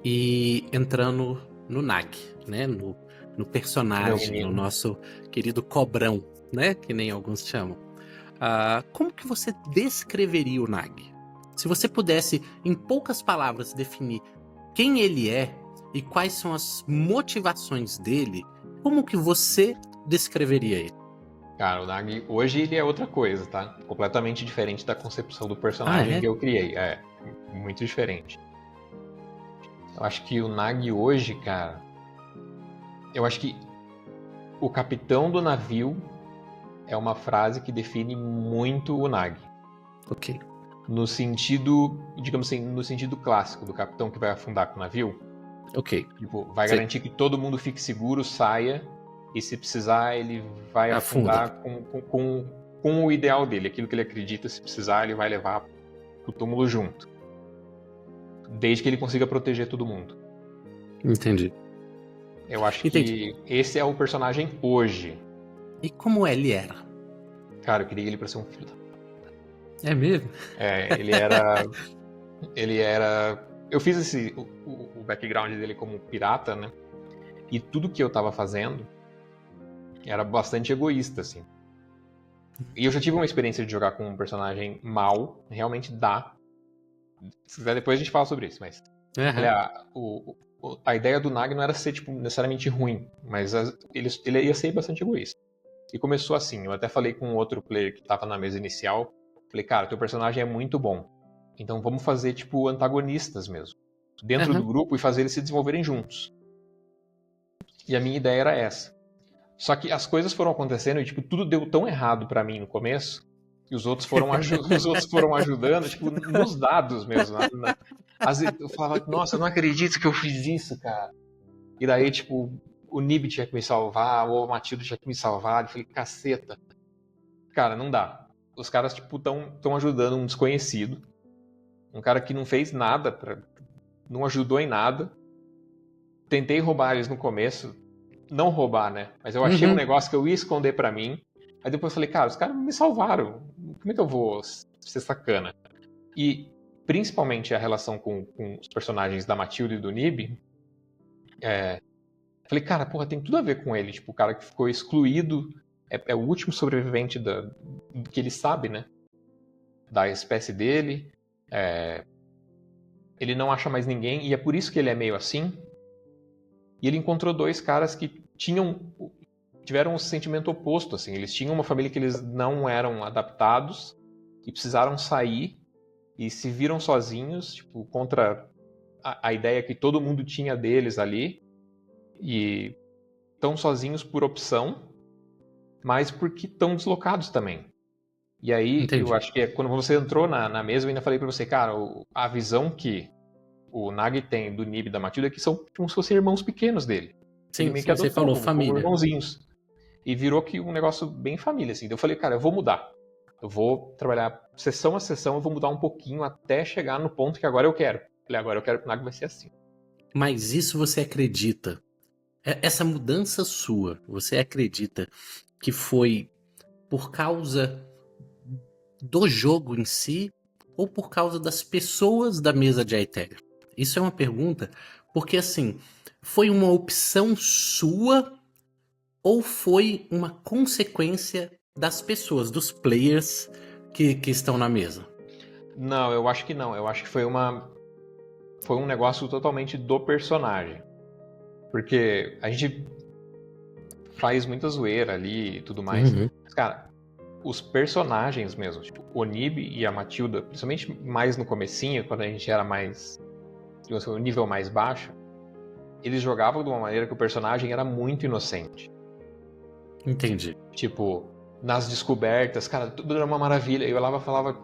e entrando no Nag, né? No personagem, no nosso querido Cobrão, né? Que nem alguns chamam. Como que você descreveria o Nag? Se você pudesse, em poucas palavras, definir quem ele é e quais são as motivações dele, como que você descreveria ele? Cara, o Nag hoje ele é outra coisa, tá? Completamente diferente da concepção do personagem que eu criei. É, muito diferente. Eu acho que o Nag hoje, cara... Eu acho que o capitão do navio é uma frase que define muito o Nag. Ok. No sentido, digamos assim, no sentido clássico do capitão que vai afundar com o navio. Ok. Tipo, vai garantir que todo mundo fique seguro, saia... E se precisar, ele vai afundar com o ideal dele. Aquilo que ele acredita, se precisar, ele vai levar pro túmulo junto. Desde que ele consiga proteger todo mundo. Entendi. Eu acho que esse é o personagem hoje. E como ele era? Cara, eu queria ele pra ser um filho da... É mesmo? Ele era Eu fiz o background dele como pirata, né? E tudo que eu tava fazendo era bastante egoísta, assim. E eu já tive uma experiência de jogar com um personagem mau, realmente dá. Se quiser, depois a gente fala sobre isso, mas. Aham. A ideia do Nag não era ser, tipo, necessariamente ruim, mas ele ia ser bastante egoísta. E começou assim, eu até falei com outro player que tava na mesa inicial, falei, cara, teu personagem é muito bom, então vamos fazer, tipo, antagonistas mesmo, dentro do Aham. grupo e fazer eles se desenvolverem juntos. E a minha ideia era essa. Só que as coisas foram acontecendo e, tipo, tudo deu tão errado pra mim no começo, e os outros foram, os outros foram ajudando, tipo, nos dados mesmo. Às vezes eu falava, nossa, eu não acredito que eu fiz isso, cara. E daí, tipo, o Nib tinha que me salvar, ou o Matilda tinha que me salvar. Eu falei, caceta. Cara, não dá. Os caras, tipo, tão ajudando um desconhecido. Um cara que não fez nada, não ajudou em nada. Tentei roubar eles no começo. Não roubar, né? Mas eu achei um Uhum. negócio que eu ia esconder pra mim. Aí depois eu falei, cara, os caras me salvaram. Como é que eu vou ser sacana? E principalmente a relação com os personagens da Matilda e do Nib. Falei, cara, porra, tem tudo a ver com ele. Tipo, o cara que ficou excluído é o último sobrevivente que ele sabe, né? Da espécie dele. Ele não acha mais ninguém, e é por isso que ele é meio assim. E ele encontrou dois caras que tiveram um sentimento oposto, assim. Eles tinham uma família que eles não eram adaptados e precisaram sair e se viram sozinhos, tipo, contra a ideia que todo mundo tinha deles ali. E estão sozinhos por opção, mas porque estão deslocados também. E aí, eu Entendi. acho que quando você entrou na mesa, eu ainda falei pra você, cara, a visão que o Nag tem do Nib e da Matilda é que são como se fossem irmãos pequenos dele. Ele Sim, meio que sim, você adotou falou como família. irmãozinhos. E virou que um negócio bem família, assim. Então eu falei, cara, eu vou mudar. Eu vou trabalhar sessão a sessão, eu vou mudar um pouquinho até chegar no ponto que agora eu quero. Falei, agora eu quero que o Nag vai ser assim. Mas isso você acredita? Essa mudança sua, você acredita que foi por causa do jogo em si ou por causa das pessoas da mesa de Aetheria? Isso é uma pergunta porque, assim, foi uma opção sua ou foi uma consequência das pessoas, dos players que estão na mesa? Não, eu acho que não. Eu acho que foi um negócio totalmente do personagem. Porque a gente faz muita zoeira ali e tudo mais. Uhum. Mas, cara, os personagens mesmo, tipo, o Nib e a Matilda, principalmente mais no comecinho, quando a gente era mais, digamos assim, o nível mais baixo, eles jogavam de uma maneira que o personagem era muito inocente. Entendi. Tipo, nas descobertas, cara, tudo era uma maravilha. Eu olhava e falava,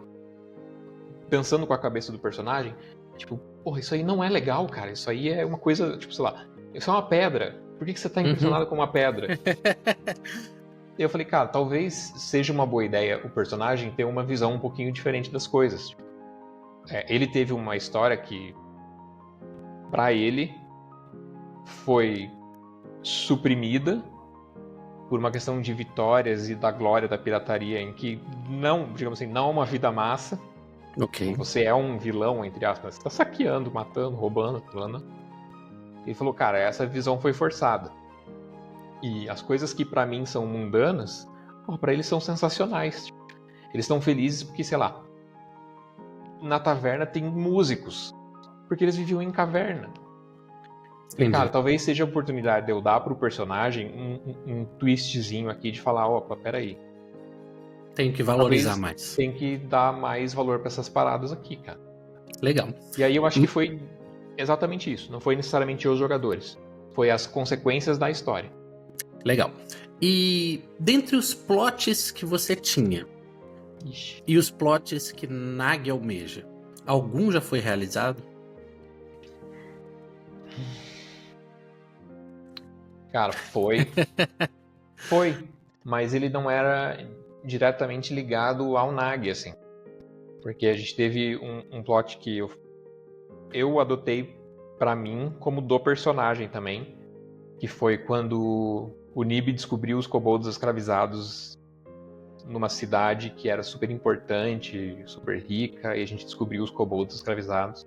pensando com a cabeça do personagem, tipo, porra, isso aí não é legal, cara. Isso aí é uma coisa, tipo, sei lá, isso é uma pedra. Por que você tá Uhum. impressionado com uma pedra? E eu falei, cara, talvez seja uma boa ideia o personagem ter uma visão um pouquinho diferente das coisas. Ele teve uma história que, pra ele, foi suprimida por uma questão de vitórias e da glória da pirataria, em que não, digamos assim, não é uma vida massa. Ok. Você é um vilão, entre aspas, você tá saqueando, matando, roubando, falando. Ele falou, cara, essa visão foi forçada. E as coisas que pra mim são mundanas, pra eles são sensacionais. Eles estão felizes porque, sei lá, na taverna tem músicos, porque eles viviam em caverna. Falei, cara, Entendi. talvez seja a oportunidade de eu dar pro personagem um twistzinho aqui de falar, opa, peraí. Tenho que valorizar Talvez mais. tem que dar mais valor pra essas paradas aqui, cara. Legal. E aí eu acho que foi exatamente isso. Não foi necessariamente os jogadores. Foi as consequências da história. Legal. E dentre os plots que você tinha Ixi. e os plots que Nag almeja, algum já foi realizado? Cara, foi. Foi. Mas ele não era diretamente ligado ao Nag, assim. Porque a gente teve um plot que eu adotei pra mim como do personagem também. Que foi quando o Nib descobriu os kobolds escravizados numa cidade que era super importante, super rica, e a gente descobriu os kobolds escravizados.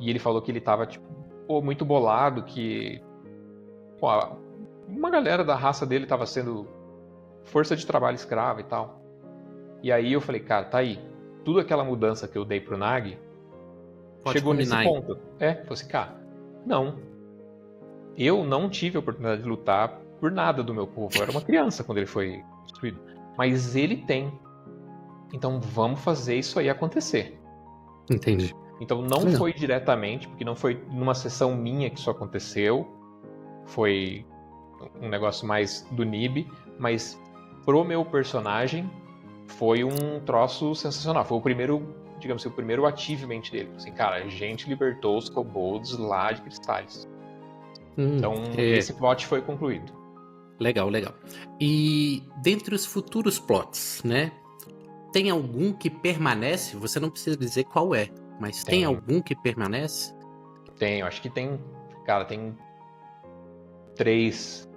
E ele falou que ele tava, tipo, muito bolado, que uma galera da raça dele tava sendo força de trabalho escrava e tal. E aí eu falei, cara, tá aí. Tudo aquela mudança que eu dei pro Nag Pode chegou nesse combinar aí. ponto. Falei assim, cara, não. Eu não tive a oportunidade de lutar por nada do meu povo. Eu era uma criança quando ele foi destruído. Mas ele tem. Então vamos fazer isso aí acontecer. Entendi. Então não Legal. foi diretamente, porque não foi numa sessão minha que isso aconteceu. Foi um negócio mais do Nib, mas pro meu personagem foi um troço sensacional. Foi o primeiro, digamos assim, o primeiro achievement dele. Assim, cara, a gente libertou os kobolds lá de Cristales. Então esse plot foi concluído. Legal, legal. E dentre os futuros plots, né? Tem algum que permanece? Você não precisa dizer qual é, mas tem algum que permanece? Tem, eu acho que tem. Cara, tem três.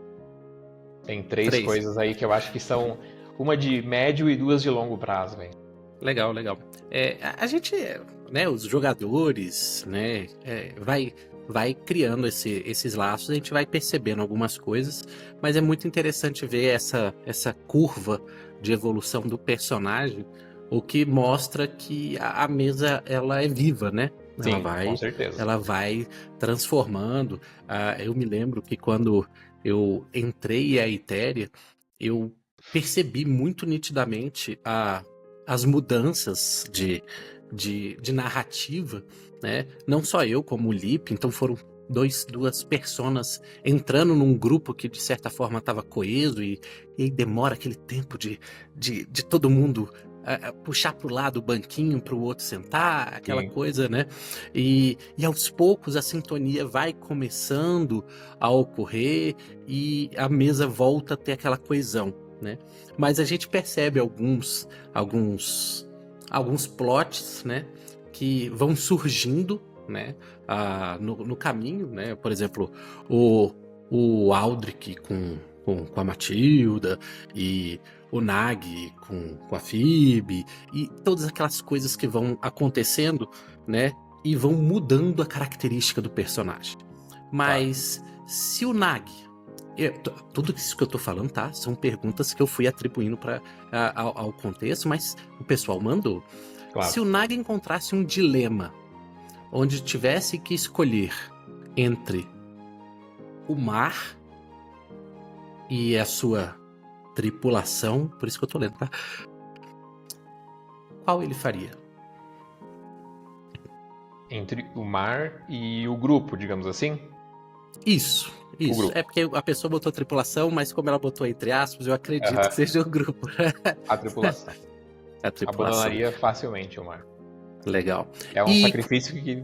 Tem três coisas aí que eu acho que são uma de médio e duas de longo prazo, velho. Legal, legal. A gente, né, os jogadores, né, vai criando esses laços, a gente vai percebendo algumas coisas, mas é muito interessante ver essa curva de evolução do personagem, o que mostra que a mesa ela é viva, né? Sim, com certeza. Ela vai transformando. Eu me lembro que quando eu entrei a Etéria, eu percebi muito nitidamente as mudanças de narrativa, né? Não só eu, como o Lip, então foram duas personas entrando num grupo que de certa forma estava coeso e aí demora aquele tempo de todo mundo puxar pro lado o banquinho para o outro sentar, aquela Sim. coisa, né? E aos poucos a sintonia vai começando a ocorrer e a mesa volta a ter aquela coesão, né? Mas a gente percebe alguns plots, né, que vão surgindo, né, no caminho, né? Por exemplo, o Aldrich com a Matilda e o Nag com a Phoebe e todas aquelas coisas que vão acontecendo, né, e vão mudando a característica do personagem. Mas se o Nag tudo isso que eu tô falando, tá? São perguntas que eu fui atribuindo ao contexto, mas o pessoal mandou. Claro. Se o Naga encontrasse um dilema onde tivesse que escolher entre o mar e a sua tripulação, por isso que eu tô lendo, tá? Qual ele faria? Entre o mar e o grupo, digamos assim? Isso. É porque a pessoa botou tripulação, mas como ela botou entre aspas, eu acredito que seja o grupo. A tripulação. A tripulação. Abandonaria facilmente o mar. Legal. É um sacrifício que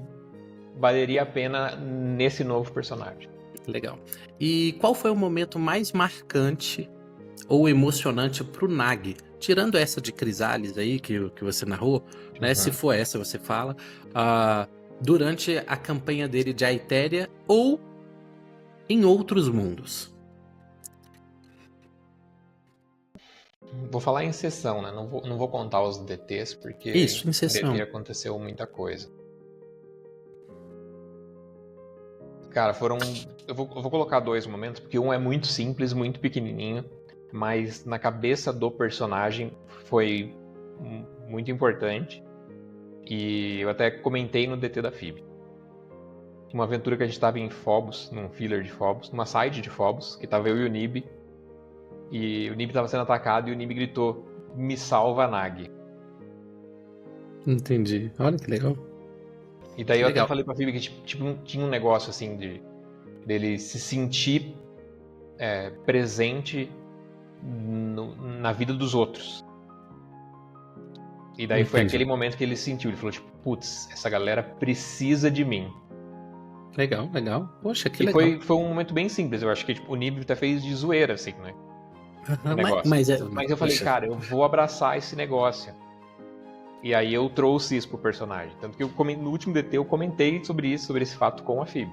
valeria a pena nesse novo personagem. Legal. E qual foi o momento mais marcante ou emocionante pro Nag? Tirando essa de Crisales aí que você narrou, né? Se for essa, você fala. Durante a campanha dele de Aetéria ou em outros mundos? Vou falar em sessão, né? Não vou contar os DTs, porque Isso, em sessão. DT aconteceu muita coisa. Cara, eu vou colocar dois momentos, porque um é muito simples, muito pequenininho, mas na cabeça do personagem foi muito importante. E eu até comentei no DT da Phoebe. Uma aventura que a gente estava em Phobos, num filler de Phobos, numa side de Phobos, que tava eu e o Nib. E o Nib estava sendo atacado e o Nib gritou: "Me salva, Nag". Entendi. Olha que legal. E daí eu até falei pra Phoebe que tipo, tinha um negócio assim dele se sentir presente na vida dos outros. E daí foi aquele momento que ele sentiu. Ele falou tipo, putz, essa galera precisa de mim. Legal. Poxa, que legal. E foi um momento bem simples. Eu acho que tipo, o Nib até fez de zoeira, assim, né? Mas eu falei, cara, eu vou abraçar esse negócio. E aí eu trouxe isso pro personagem. Tanto que no último DT eu comentei sobre esse fato com a Phoebe.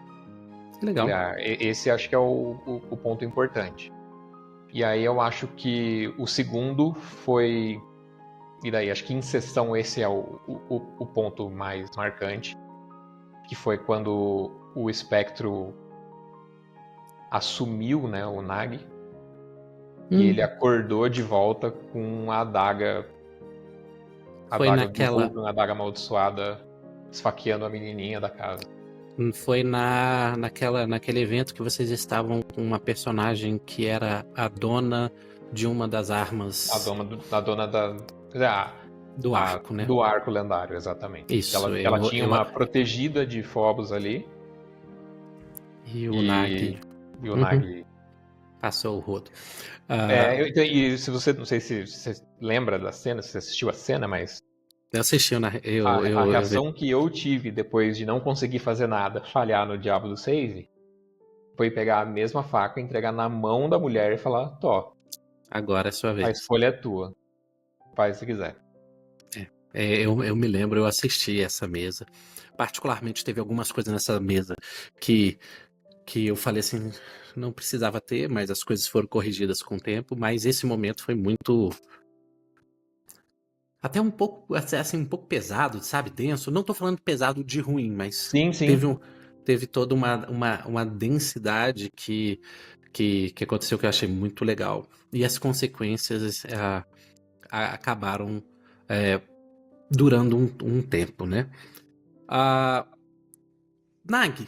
Legal. Esse acho que é o ponto importante. E aí eu acho que o segundo foi... E daí acho que em sessão esse é o ponto mais marcante. que foi quando o espectro assumiu, né, o Nag, e ele acordou de volta com a adaga Foi de naquela. Vulcan, a adaga amaldiçoada, esfaqueando a menininha da casa. Foi naquele evento que vocês estavam com uma personagem que era a dona de uma das armas A dona do arco, né? do arco lendário, exatamente. Isso, Ela tinha uma protegida de Phobos ali. E o Nag E o Nag passou o rodo. e se você, não sei se você lembra da cena, se você assistiu a cena, mas Eu assisti, a reação que eu tive depois de não conseguir fazer nada, falhar no Diabo do Save, foi pegar a mesma faca, entregar na mão da mulher e falar: Tó, agora é sua vez. A escolha é tua. Faz se quiser. Eu me lembro, eu assisti essa mesa. Particularmente, teve algumas coisas nessa mesa que eu falei assim, não precisava ter, mas as coisas foram corrigidas com o tempo. Mas esse momento foi muito... Até um pouco, assim, um pouco pesado, sabe? Denso. Não tô falando pesado de ruim, mas Sim. teve toda uma densidade que aconteceu que eu achei muito legal. E as consequências acabaram durando um tempo, né? Nag,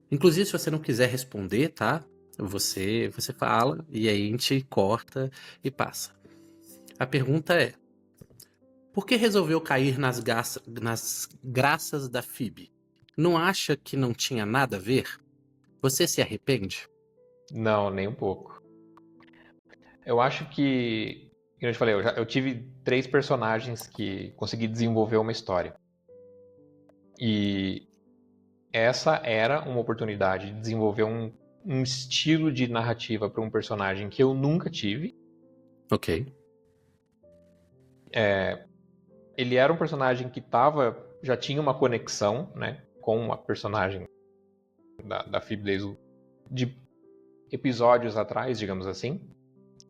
inclusive se você não quiser responder, tá? Você fala e aí a gente corta e passa. A pergunta é: por que resolveu cair nas graças da Phoebe? Não acha que não tinha nada a ver? Você se arrepende? Não, nem um pouco. Eu acho que, como eu te falei, eu tive 3 personagens que consegui desenvolver uma história. E essa era uma oportunidade de desenvolver um estilo de narrativa para um personagem que eu nunca tive. Ok. Ele era um personagem que já tinha uma conexão, né, com a personagem da Phoebe desde de episódios atrás, digamos assim,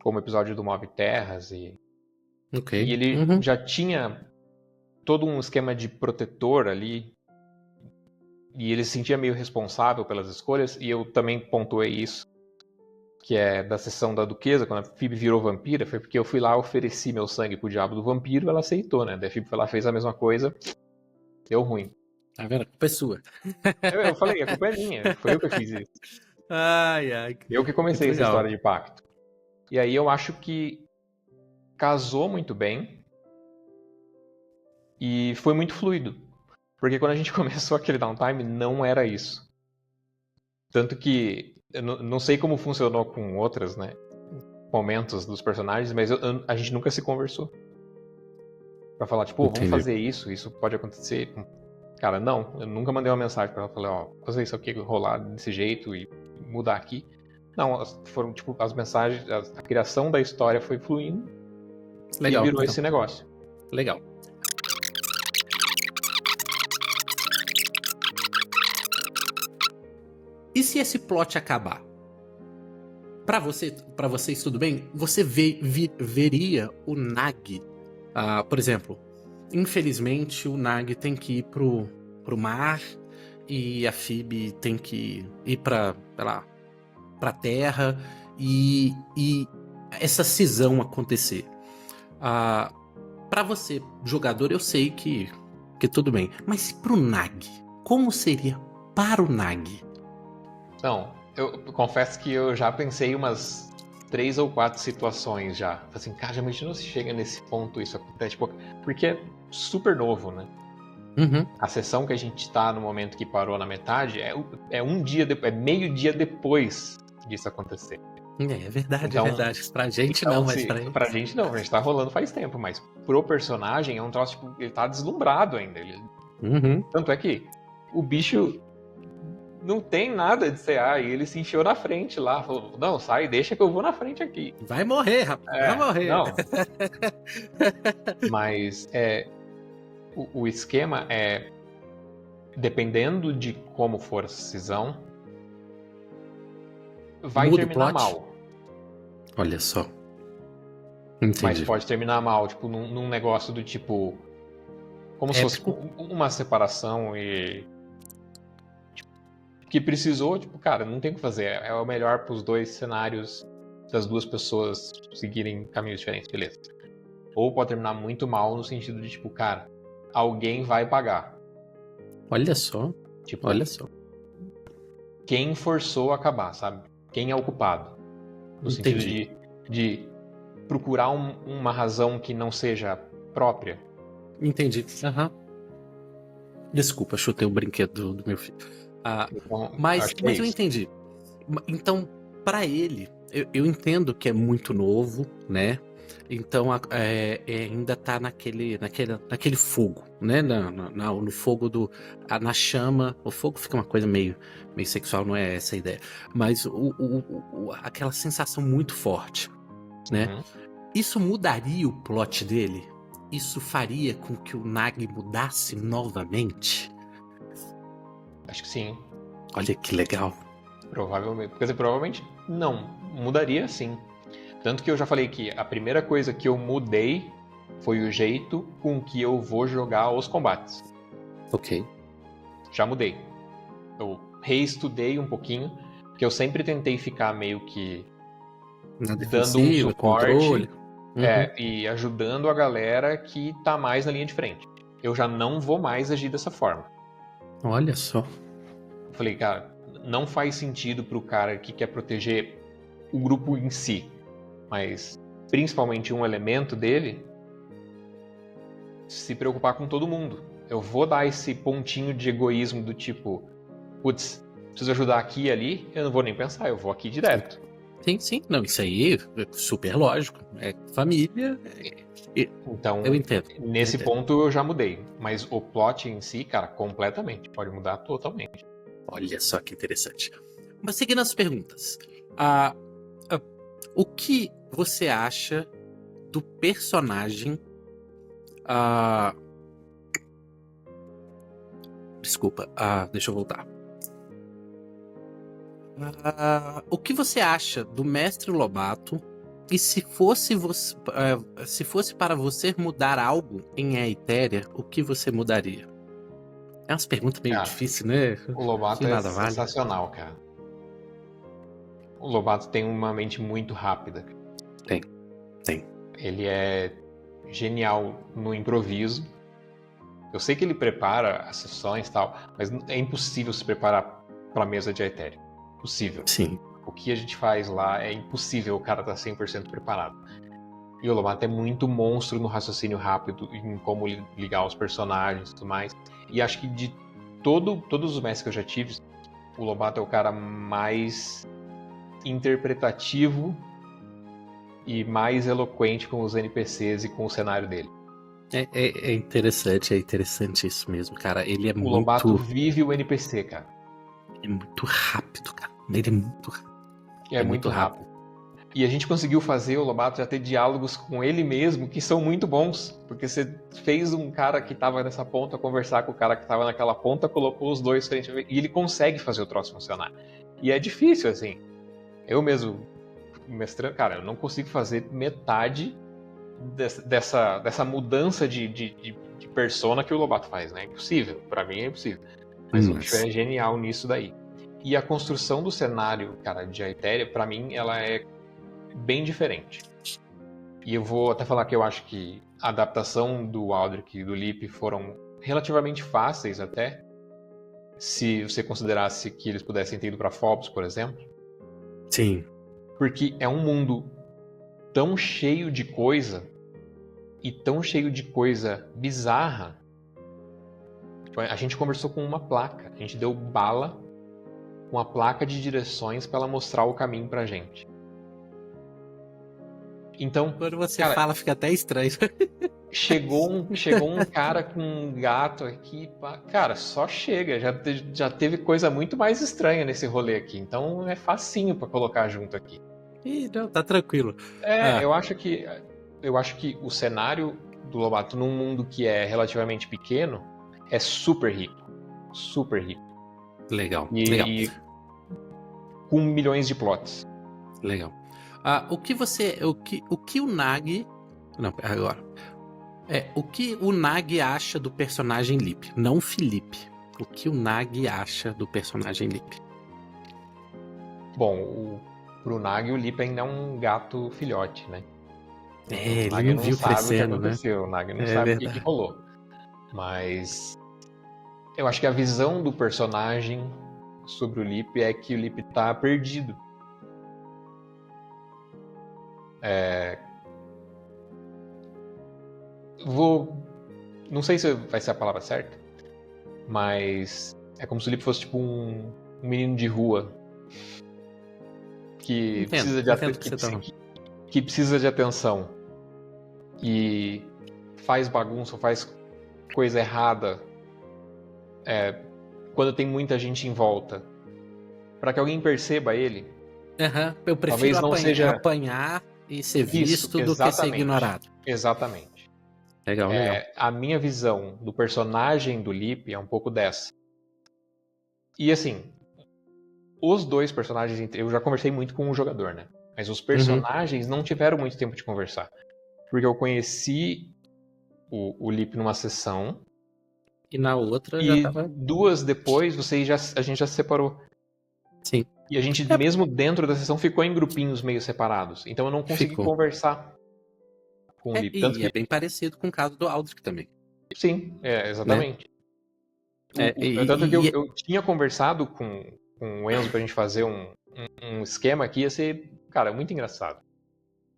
como o episódio do Move Terras e ele já tinha todo um esquema de protetor ali e ele se sentia meio responsável pelas escolhas, e eu também pontuei isso, que é da sessão da Duquesa, quando a Phoebe virou vampira, foi porque eu fui lá, ofereci meu sangue pro diabo do vampiro, ela aceitou, né? Daí a Phoebe foi lá, fez a mesma coisa, deu ruim. Tá vendo? A culpa é sua. Eu falei, a culpa é minha, foi eu que fiz isso. Ai. Eu que comecei essa história de pacto. E aí eu acho que casou muito bem e foi muito fluido. Porque quando a gente começou aquele downtime, não era isso. Tanto que eu não sei como funcionou com outras, né, momentos dos personagens, mas a gente nunca se conversou. Pra falar, tipo, vamos fazer isso pode acontecer. Cara, não, eu nunca mandei uma mensagem pra ela, falei, fazer isso aqui rolar desse jeito e mudar aqui. Não, foram, tipo, as mensagens, a criação da história foi fluindo. Legal, e virou esse negócio. Legal. E se esse plot acabar? Pra vocês tudo bem? Você veria o Nag, por exemplo, infelizmente o Nag tem que ir pro mar e a Phoebe tem que ir pra terra e essa cisão acontecer. Pra você, jogador, eu sei que tudo bem, mas pro Nag, como seria para o Nag? Não, eu confesso que eu já pensei umas 3 ou 4 situações já. Assim, cara, já imaginou se chega nesse ponto isso acontece? Tipo, porque é super novo, né? A sessão que a gente tá no momento que parou na metade é um dia depois, é meio dia depois disso acontecer. É verdade, então, é verdade. Pra gente então, não, mas pra ele. Pra gente não, a gente tá rolando faz tempo, mas pro personagem é um troço, tipo, ele tá deslumbrado ainda. Tanto é que o bicho não tem nada de CA e ele se encheu na frente lá, falou, não, sai, deixa que eu vou na frente aqui. Vai morrer, rapaz, vai morrer. Não. Mas o esquema é, dependendo de como for a cisão, vai terminar mal. Olha só. Entendi. Mas pode terminar mal, tipo, num negócio do tipo, Como se fosse uma separação e... que precisou, tipo, cara, não tem o que fazer. É o melhor pros dois cenários das duas pessoas seguirem caminhos diferentes, beleza. Ou pode terminar muito mal no sentido de, tipo, cara, alguém vai pagar. Olha só. Tipo, Olha só. quem forçou a acabar, sabe? Quem é o culpado. No Entendi. sentido de procurar uma razão que não seja própria. Entendi. Aham. Desculpa, chutei o brinquedo do meu filho. Então, Mas acho que é eu isso. entendi. Então, pra ele, eu entendo que é muito novo, né? Então ainda tá naquele fogo, né? No fogo na chama. O fogo fica uma coisa meio sexual, não é essa a ideia. Mas aquela sensação muito forte, né? Uhum. Isso mudaria o plot dele? Isso faria com que o Nagi mudasse novamente? Acho que sim. Olha que legal. Provavelmente. Quer dizer, provavelmente não. Mudaria sim. Tanto que eu já falei que a primeira coisa que eu mudei foi o jeito com que eu vou jogar os combates. Ok. Já mudei. Eu reestudei um pouquinho, porque eu sempre tentei ficar meio que Na dando um defensiva, suporte controle. Uhum. e ajudando a galera que tá mais na linha de frente. Eu já não vou mais agir dessa forma. Olha só. Eu falei, cara, não faz sentido pro cara que quer proteger o grupo em si, mas principalmente um elemento dele, se preocupar com todo mundo. Eu vou dar esse pontinho de egoísmo do tipo, putz, preciso ajudar aqui e ali, eu não vou nem pensar, eu vou aqui direto. Sim. Não, isso aí é super lógico. É família. Então, Eu entendo. nesse ponto eu já mudei. Mas o plot em si, cara, completamente. Pode mudar totalmente. Olha só que interessante. Mas seguindo as perguntas. O que você acha do personagem... Desculpa, deixa eu voltar. O que você acha do Mestre Lobato? E se fosse para você mudar algo em Aetéria, o que você mudaria? É umas perguntas meio Cara, difíceis, né? o Que Lobato é nada vale. sensacional, cara. O Lobato tem uma mente muito rápida. Tem. Ele é genial no improviso. Eu sei que ele prepara as sessões e tal, mas é impossível se preparar para a mesa de Aetéria. Impossível. Sim. O que a gente faz lá é impossível o cara estar 100% preparado. E o Lobato é muito monstro no raciocínio rápido, em como ligar os personagens e tudo mais. E acho que de todos os mestres que eu já tive, o Lobato é o cara mais interpretativo e mais eloquente com os NPCs e com o cenário dele. É interessante isso mesmo, cara. Ele é O Lobato muito... vive o NPC, cara. É muito rápido, cara. Ele é muito rápido. É muito rápido. E a gente conseguiu fazer o Lobato já ter diálogos com ele mesmo que são muito bons. Porque você fez um cara que estava nessa ponta conversar com o cara que estava naquela ponta, colocou os dois frente a frente, e ele consegue fazer o troço funcionar. E é difícil, assim. Eu mesmo, mestrando, cara, eu não consigo fazer metade dessa mudança de persona que o Lobato faz, né? É impossível. Pra mim é impossível. Mas o bicho é genial nisso daí. E a construção do cenário, cara, de Aetéria, pra mim, ela é bem diferente. E eu vou até falar que eu acho que a adaptação do Aldrich e do Lippe foram relativamente fáceis até, se você considerasse que eles pudessem ter ido pra Phobos, por exemplo. Sim. Porque é um mundo tão cheio de coisa e tão cheio de coisa bizarra. A gente conversou com uma placa, a gente deu bala com a placa de direções para ela mostrar o caminho pra gente. Então, Quando você cara, fala, fica até estranho. chegou um cara com um gato aqui, cara, só chega. Já teve coisa muito mais estranha nesse rolê aqui, então é facinho para colocar junto aqui. Ih, não, tá tranquilo. Eu acho que o cenário do Lobato num mundo que é relativamente pequeno é super rico, super rico. Legal. E com milhões de plots. Legal. O que o Nagi... Não, agora. O que o Nag acha do personagem Lip? Não Felipe. O que o Nag acha do personagem Lip? Bom, pro Nag, o Lip ainda é um gato filhote, né? O Ele Nag não não viu sabe o que crescendo, né? aconteceu, o Nag não É sabe o que verdade. rolou. Mas eu acho que a visão do personagem sobre o Lip é que o Lip tá perdido. Não sei se vai ser a palavra certa, mas é como se o Lip fosse tipo um menino de rua que precisa Entendo o que você tá falando. que precisa de atenção e faz bagunça, faz coisa errada quando tem muita gente em volta. Pra que alguém perceba ele, Eu prefiro talvez não seja apanhar e ser isso, visto do que ser exatamente. ignorado. Exatamente. Legal, legal. A minha visão do personagem do Lip é um pouco dessa. E assim, os dois personagens, eu já conversei muito com o jogador, né? Mas os Uhum. personagens não tiveram muito tempo de conversar. Porque eu conheci o Lip numa sessão E na outra já e tava. duas depois a gente já se separou. Sim. E a gente, É, mesmo dentro da sessão, ficou em grupinhos meio separados. Então eu não consegui ficou. conversar com o Lip. Tanto E é que, bem parecido com o caso do Aldrich também, sim, né? exatamente. É, Tanto que e, e- eu tinha conversado com o Enzo pra gente fazer um esquema que ia ser, cara, muito engraçado.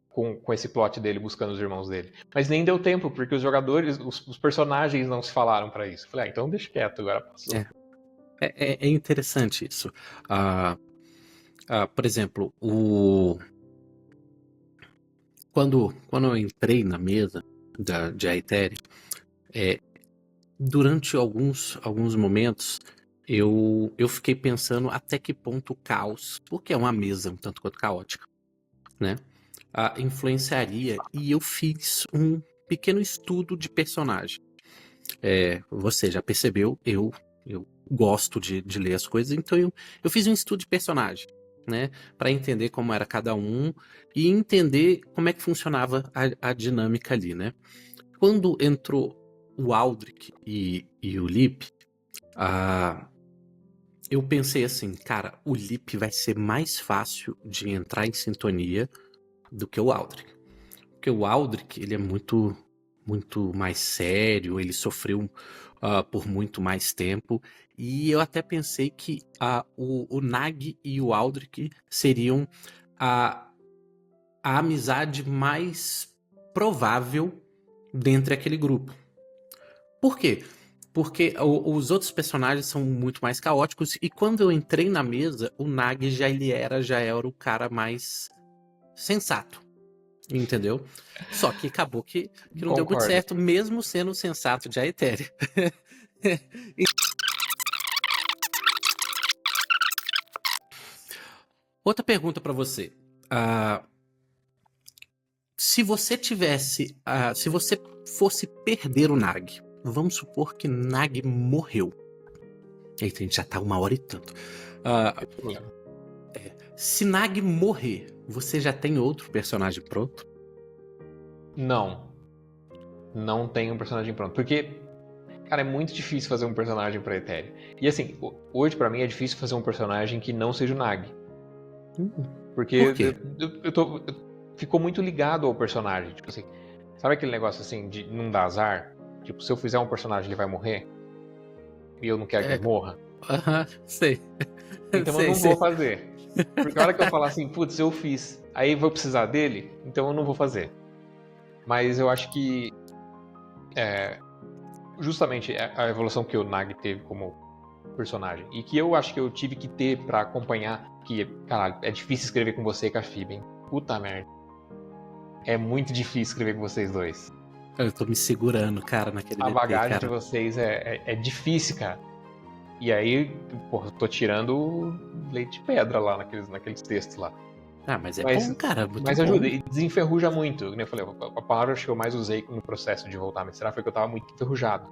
Com esse plot dele buscando os irmãos dele. Mas nem deu tempo, porque os jogadores, os personagens não se falaram pra isso. Falei, então deixa quieto, agora passou. é, é interessante isso. Ah, por exemplo, quando eu entrei na mesa de Aethery, durante alguns momentos, eu fiquei pensando até que ponto o caos, porque é uma mesa um tanto quanto caótica, né? Influenciaria, e eu fiz um pequeno estudo de personagem. Você já percebeu, eu gosto de ler as coisas, então eu fiz um estudo de personagem, né? Para entender como era cada um e entender como é que funcionava a dinâmica ali, né? Quando entrou o Aldrich e o Lip, eu pensei assim, cara, o Lip vai ser mais fácil de entrar em sintonia do que o Aldrich. Porque o Aldrich, ele é muito mais sério, ele sofreu por muito mais tempo. E eu até pensei que o Nag e o Aldrich seriam a, a amizade mais provável dentre aquele grupo. Por quê? Porque os outros personagens são muito mais caóticos e quando eu entrei na mesa, o Nag já era o cara mais sensato. Entendeu? Só que acabou que não deu muito Concordo. certo, mesmo sendo sensato de Aethery. Outra pergunta pra você. Ah, se você tivesse. Se você fosse perder o Nag, vamos supor que Nag morreu. Eita, a gente já tá 1 hora e tanto. Ah, Não tem problema. se Nag morrer, você já tem outro personagem pronto? Não. Não tem um personagem pronto. Porque, cara, é muito difícil fazer um personagem pra Ethereum. E assim, hoje pra mim é difícil fazer um personagem que não seja o Nag. Por Porque quê? ficou muito ligado ao personagem. Tipo assim, sabe aquele negócio assim de não dar azar? Tipo, se eu fizer um personagem ele vai morrer e eu não quero que ele morra, Sei. então eu Sei, não vou sei. fazer. Porque a hora que eu falar assim, putz, eu fiz, aí vou precisar dele, então eu não vou fazer. Mas eu acho que justamente a evolução que o Nag teve como personagem e que eu acho que eu tive que ter pra acompanhar, que, caralho, é difícil escrever com você e com a Phoebe, hein? Puta merda. É muito difícil escrever com vocês dois. Eu tô me segurando, cara, naquele A VP, bagagem de cara. vocês é difícil, cara. E aí, porra, eu tô tirando leite de pedra lá naqueles textos lá. Mas é Mas, bom, cara, muito mas bom. ajuda, e desenferruja muito. Como eu falei, a palavra que eu mais usei no processo de voltar a mestrar foi que eu tava muito enferrujado.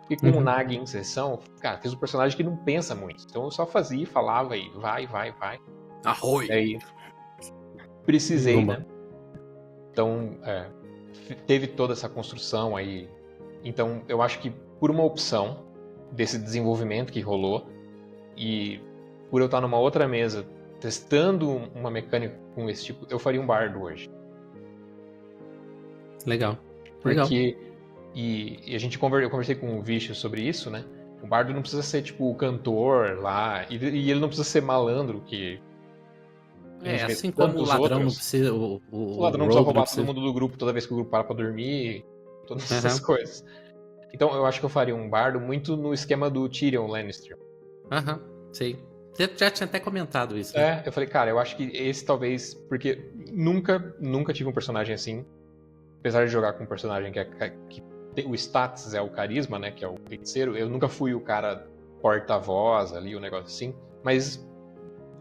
E com o Uhum. Nag em sessão, cara, fiz um personagem que não pensa muito. Então eu só fazia, falava e vai. E Arroi! aí, precisei, Vamos. né? Então, teve toda essa construção aí. Então, eu acho que por uma opção desse desenvolvimento que rolou e por eu estar numa outra mesa testando uma mecânica com esse tipo, eu faria um bardo hoje. Legal. Porque, e a gente eu conversei com o Vixe sobre isso, né? O bardo não precisa ser tipo o cantor lá, e ele não precisa ser malandro, que a gente vê Assim como o tantos ladrão não outros. precisa. O ladrão não precisa rogue roubar todo mundo do grupo toda vez que o grupo para pra dormir, todas essas Aham. coisas. Então eu acho que eu faria um bardo muito no esquema do Tyrion Lannister. Aham, sei. Você já tinha até comentado isso, né? Eu falei, cara, eu acho que esse talvez, porque nunca tive um personagem assim, apesar de jogar com um personagem que o status é o carisma, né, que é o feiticeiro, eu nunca fui o cara porta-voz ali, o negócio assim, mas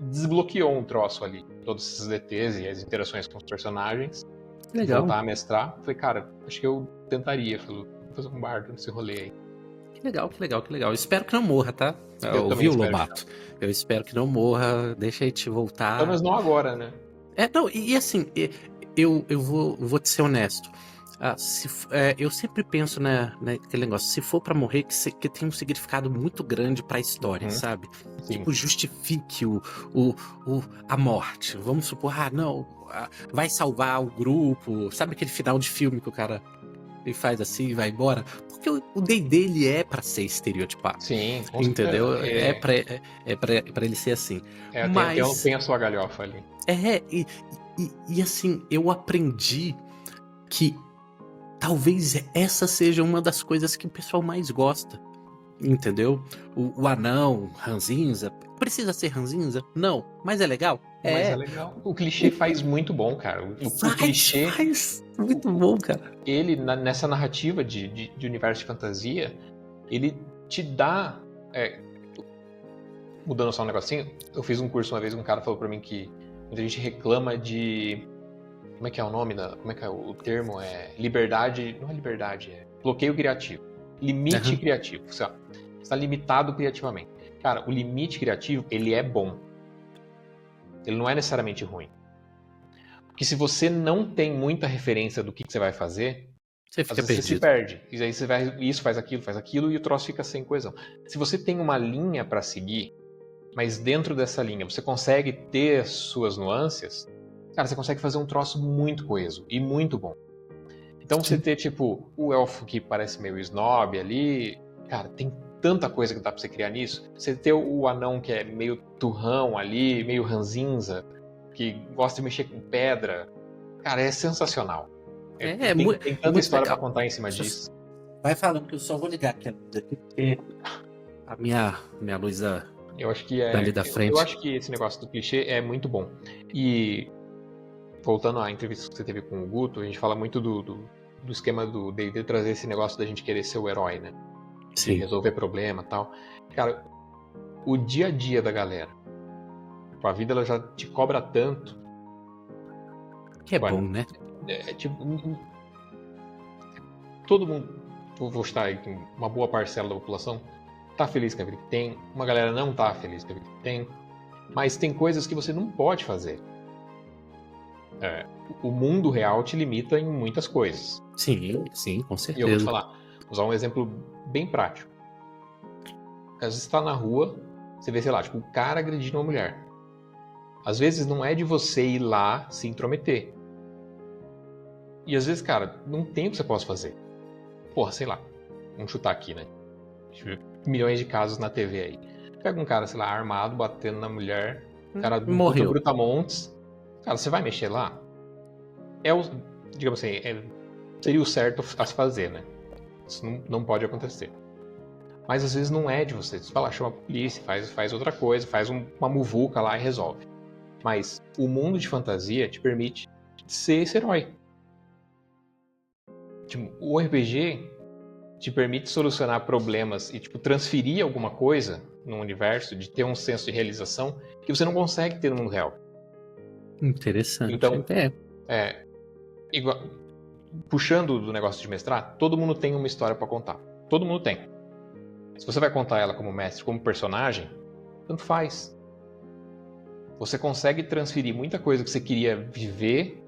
desbloqueou um troço ali, todos esses DTs e as interações com os personagens. Legal. Voltar a mestrar, falei, cara, acho que eu tentaria, vou fazer um bardo nesse rolê aí. Que legal, que legal, que legal. Espero que não morra, tá? Eu Ouviu, também espero Lobato? Eu espero que não morra. Deixa a gente voltar. Mas não agora, né? Não, e assim, eu vou te ser honesto. Eu sempre penso naquele negócio, se for pra morrer, que tem um significado muito grande pra história, sabe? Sim. Tipo, justifique a morte. Vamos supor, não, vai salvar o grupo. Sabe aquele final de filme que o cara ele faz assim e vai embora? Porque o D&D ele é pra ser estereotipado. Sim, com entendeu? certeza. É pra ele ser assim. Mas tem a sua galhofa ali. E assim, eu aprendi que talvez essa seja uma das coisas que o pessoal mais gosta. Entendeu? O anão, ranzinza. Precisa ser ranzinza? Não. Mas é legal? Mas é legal. O clichê faz muito bom, cara. O clichê faz muito bom, cara. Ele, nessa narrativa de universo de fantasia, ele te dá... mudando só um negocinho, eu fiz um curso uma vez, um cara falou pra mim que muita gente reclama de... Como é que é o nome? Como é que é o termo? Liberdade... Não é liberdade, é bloqueio criativo. Limite criativo. Você está limitado criativamente. Cara, o limite criativo, ele é bom. Ele não é necessariamente ruim. Porque se você não tem muita referência do que você vai fazer, você fica às vezes perdido. Você se perde. E aí você vai, isso faz aquilo, e o troço fica sem coesão. Se você tem uma linha para seguir, mas dentro dessa linha você consegue ter suas nuances, cara, você consegue fazer um troço muito coeso e muito bom. Então você ter, tipo, o elfo que parece meio snob ali, cara, tem tanta coisa que dá pra você criar nisso. Você ter o anão que é meio turrão ali, meio ranzinza, que gosta de mexer com pedra. Cara, é sensacional. Tem tanta história legal pra contar em cima disso. Vai falando que eu só vou ligar aqui porque a minha luz eu acho que dali da frente. Eu acho que esse negócio do clichê é muito bom. E voltando à entrevista que você teve com o Guto, a gente fala muito do esquema do D&D trazer esse negócio da gente querer ser o herói, né? Sim. De resolver problema e tal. Cara, o dia a dia da galera, a vida ela já te cobra tanto. Que é bom, né? Todo mundo, vou estar aí com uma boa parcela da população, tá feliz com a vida que tem, uma galera não tá feliz com a vida que tem, mas tem coisas que você não pode fazer. O mundo real te limita em muitas coisas. Sim, com certeza. E eu vou te falar, vou usar um exemplo bem prático. Às vezes você tá na rua, você vê, sei lá, tipo, um cara agredindo uma mulher. Às vezes não é de você ir lá se intrometer. E às vezes, cara, não tem o que você possa fazer. Porra, sei lá, vamos chutar aqui, né? Milhões de casos na TV aí. Pega um cara, sei lá, armado, batendo na mulher, o cara morreu. Brutamontes. Cara, você vai mexer lá? Digamos assim, seria o certo a se fazer, né? Isso não pode acontecer. Mas às vezes não é de você. Você vai lá, chama a polícia, faz outra coisa, faz uma muvuca lá e resolve. Mas o mundo de fantasia te permite ser esse herói. Tipo, o RPG te permite solucionar problemas e tipo, transferir alguma coisa no universo, de ter um senso de realização que você não consegue ter no mundo real. Interessante. Então, puxando do negócio de mestrar, todo mundo tem uma história para contar. Todo mundo tem. Se você vai contar ela como mestre, como personagem, tanto faz. Você consegue transferir muita coisa que você queria viver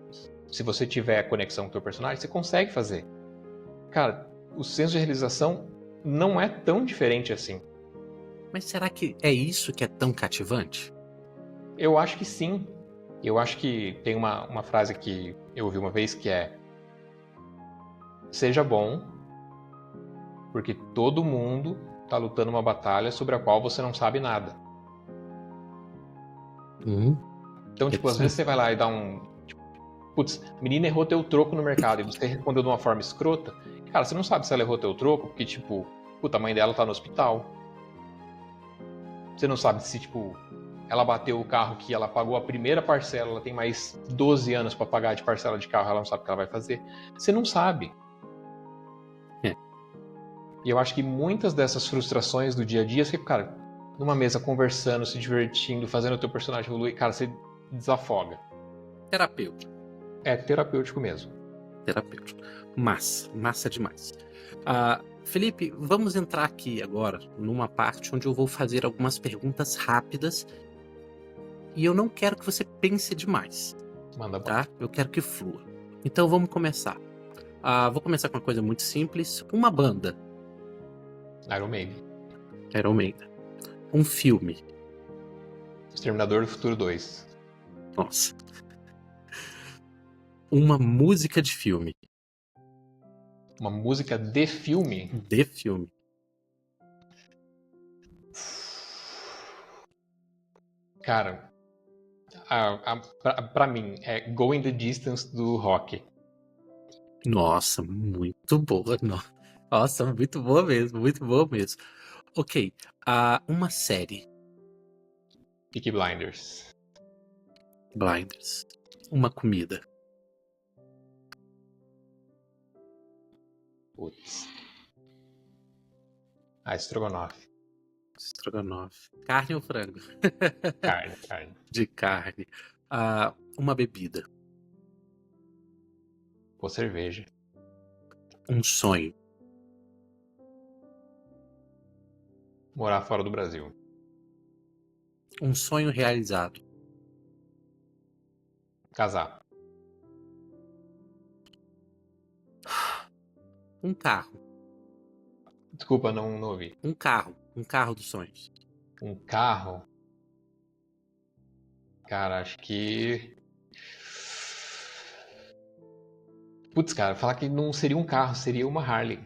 Se você tiver conexão com o teu personagem, você consegue fazer. Cara, o senso de realização não é tão diferente assim. Mas será que é isso que é tão cativante? Eu acho que sim. Eu acho que tem uma frase que eu ouvi uma vez que é: seja bom, porque todo mundo tá lutando uma batalha sobre a qual você não sabe nada. Então, tipo, às vezes você vai lá e dá um... Tipo, putz, a menina errou teu troco no mercado e você respondeu de uma forma escrota. Cara, você não sabe se ela errou teu troco porque, tipo, puta, a mãe dela tá no hospital. Você não sabe se, tipo, ela bateu o carro que ela pagou a primeira parcela, ela tem mais 12 anos pra pagar de parcela de carro, ela não sabe o que ela vai fazer. Você não sabe. É. E eu acho que muitas dessas frustrações do dia a dia, você, cara, numa mesa conversando, se divertindo, fazendo o teu personagem evoluir, cara, você desafoga. Terapêutico. É terapêutico mesmo. Terapêutico. Massa demais. Felipe, vamos entrar aqui agora numa parte onde eu vou fazer algumas perguntas rápidas e eu não quero que você pense demais, Manda tá? bala. Eu quero que flua. Então vamos começar. Vou começar com uma coisa muito simples. Uma banda. Iron Maiden. Iron Maiden. Um filme. Exterminador do Futuro 2. Nossa. Uma música de filme. Uma música de filme. De filme. Cara, pra mim, é Going the Distance do Rock. Nossa, muito boa. Nossa, muito boa mesmo, muito boa mesmo. Ok, uma série. Peaky Blinders. Blinders. Uma comida. Putz. Estrogonofe. Estrogonofe. Carne ou frango? Carne. De carne. Uma bebida. Pô, cerveja. Um sonho. Morar fora do Brasil. Um sonho realizado. Casar. Um carro. Desculpa, não ouvi. Um carro. Um carro dos sonhos. Um carro. Cara, acho que... Putz, cara, falar que não seria um carro, seria uma Harley.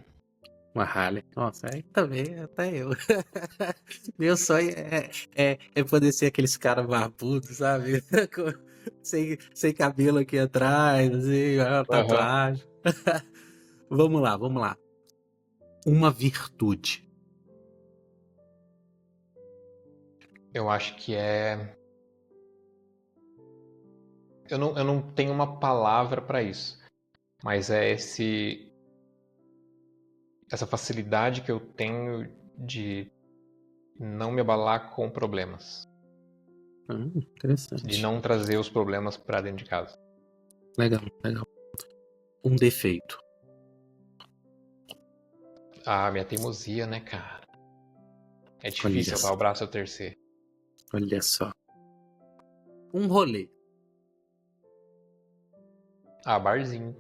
Uma Harley. Nossa, aí também, até eu. Meu sonho é poder ser aqueles caras barbudos, sabe? sem cabelo aqui atrás, assim, uma Aham. tatuagem. Vamos lá. Uma virtude. Eu acho que é... Eu não tenho uma palavra pra isso. Mas é essa facilidade que eu tenho de não me abalar com problemas. De Interessante. não trazer os problemas pra dentro de casa. Legal. Um defeito. Minha teimosia, né, cara? É Olha difícil eu dar só. o braço a torcer. Olha só. Um rolê. Barzinho.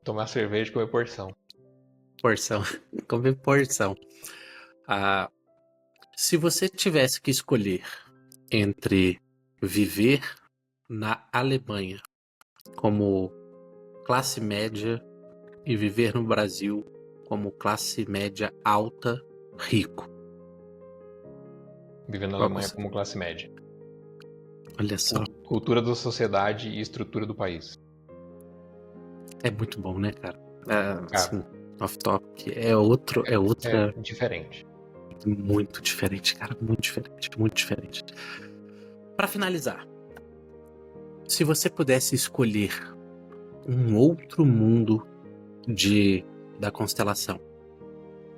Tomar cerveja e comer porção. Porção. Comer porção. Se você tivesse que escolher entre viver na Alemanha como classe média e viver no Brasil como classe média alta, rico. Viver na Qual Alemanha você... como classe média. Olha só. Cultura da sociedade e estrutura do país. É muito bom, né, cara? Cara, Assim, off-topic. É outra. é diferente. Muito diferente, cara. Muito diferente. Para finalizar, se você pudesse escolher um outro mundo da constelação,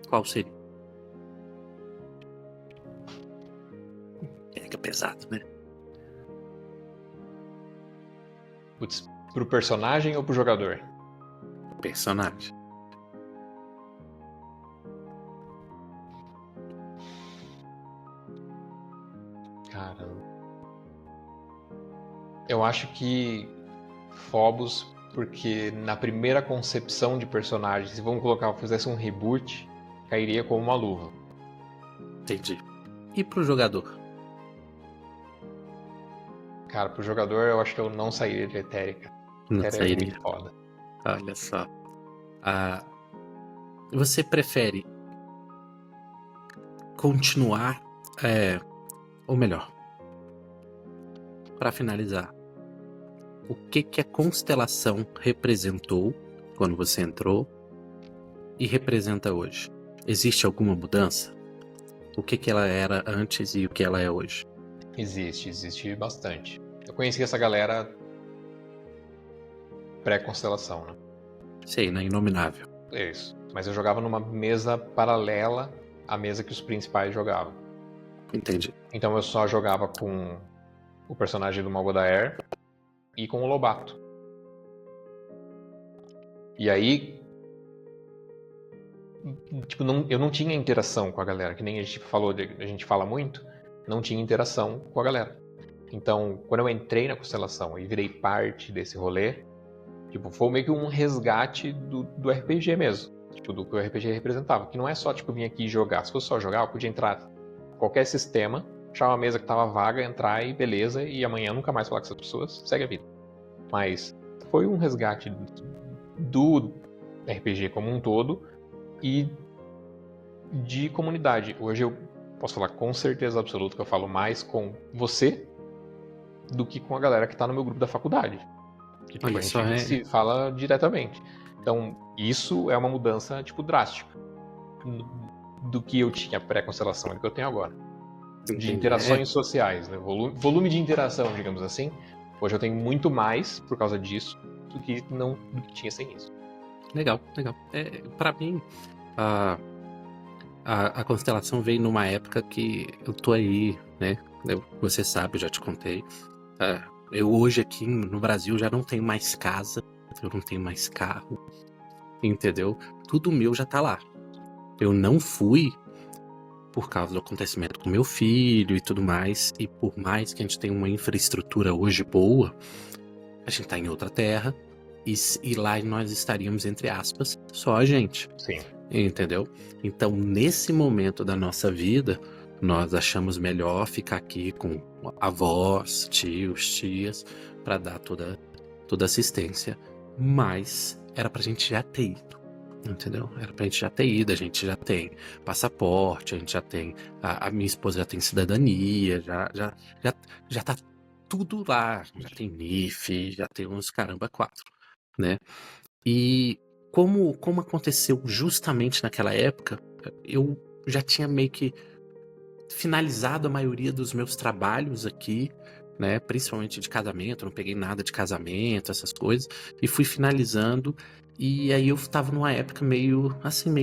qual seria? É pesado, né? Putz, pro personagem ou pro jogador? Personagem. Caramba. Eu acho que Phobos, porque na primeira concepção de personagem, se vamos colocar, fizesse um reboot, cairia como uma luva. Entendi. E pro jogador? Cara, pro jogador eu acho que eu não sairia de Etérica. Não Etérica é sairia. muito foda. Olha só. Você prefere continuar, ou melhor, para finalizar, o que a constelação representou quando você entrou e representa hoje? Existe alguma mudança? O que ela era antes e o que ela é hoje? Existe bastante. Eu conheci essa galera pré-constelação, né? Sei, na Inominável. É isso. Mas eu jogava numa mesa paralela à mesa que os principais jogavam. Entendi. Então eu só jogava com o personagem do Malgodaer e com o Lobato. E aí, tipo, eu não tinha interação com a galera, que nem a gente falou, a gente fala muito, não tinha interação com a galera. Então, quando eu entrei na constelação e virei parte desse rolê, tipo, foi meio que um resgate do RPG mesmo. Tipo, do que o RPG representava. Que não é só, tipo, vir aqui e jogar. Se fosse só jogar, eu podia entrar em qualquer sistema, achar uma mesa que tava vaga, entrar e beleza, e amanhã nunca mais falar com essas pessoas, segue a vida. Mas foi um resgate do RPG como um todo e de comunidade. Hoje eu posso falar com certeza absoluta que eu falo mais com você do que com a galera que tá no meu grupo da faculdade. Que tipo, Olha a gente só, se fala diretamente. Então, isso é uma mudança, tipo, drástica do que eu tinha pré-constelação e do que eu tenho agora. De interações sociais, né? Volume de interação, digamos assim. Hoje eu tenho muito mais por causa disso do que tinha sem isso. Legal. Pra mim, a constelação veio numa época que eu tô aí, né? Você sabe, eu já te contei. Eu hoje aqui no Brasil já não tenho mais casa, eu não tenho mais carro, entendeu? Tudo meu já tá lá. Eu não fui por causa do acontecimento com meu filho e tudo mais, e por mais que a gente tenha uma infraestrutura hoje boa, a gente tá em outra terra, e lá nós estaríamos, entre aspas, só a gente. Sim. Entendeu? Então, nesse momento da nossa vida, nós achamos melhor ficar aqui com avós, tios, tias, para dar toda assistência. Mas era pra gente já ter ido, entendeu? Era pra gente já ter ido, a gente já tem passaporte, a gente já tem. A minha esposa já tem cidadania, já tá tudo lá. Já tem NIF, já tem uns caramba 4, né? E como aconteceu justamente naquela época, eu já tinha meio que finalizado a maioria dos meus trabalhos aqui, né? Principalmente de casamento, não peguei nada de casamento, essas coisas, e fui finalizando. E aí eu tava numa época meio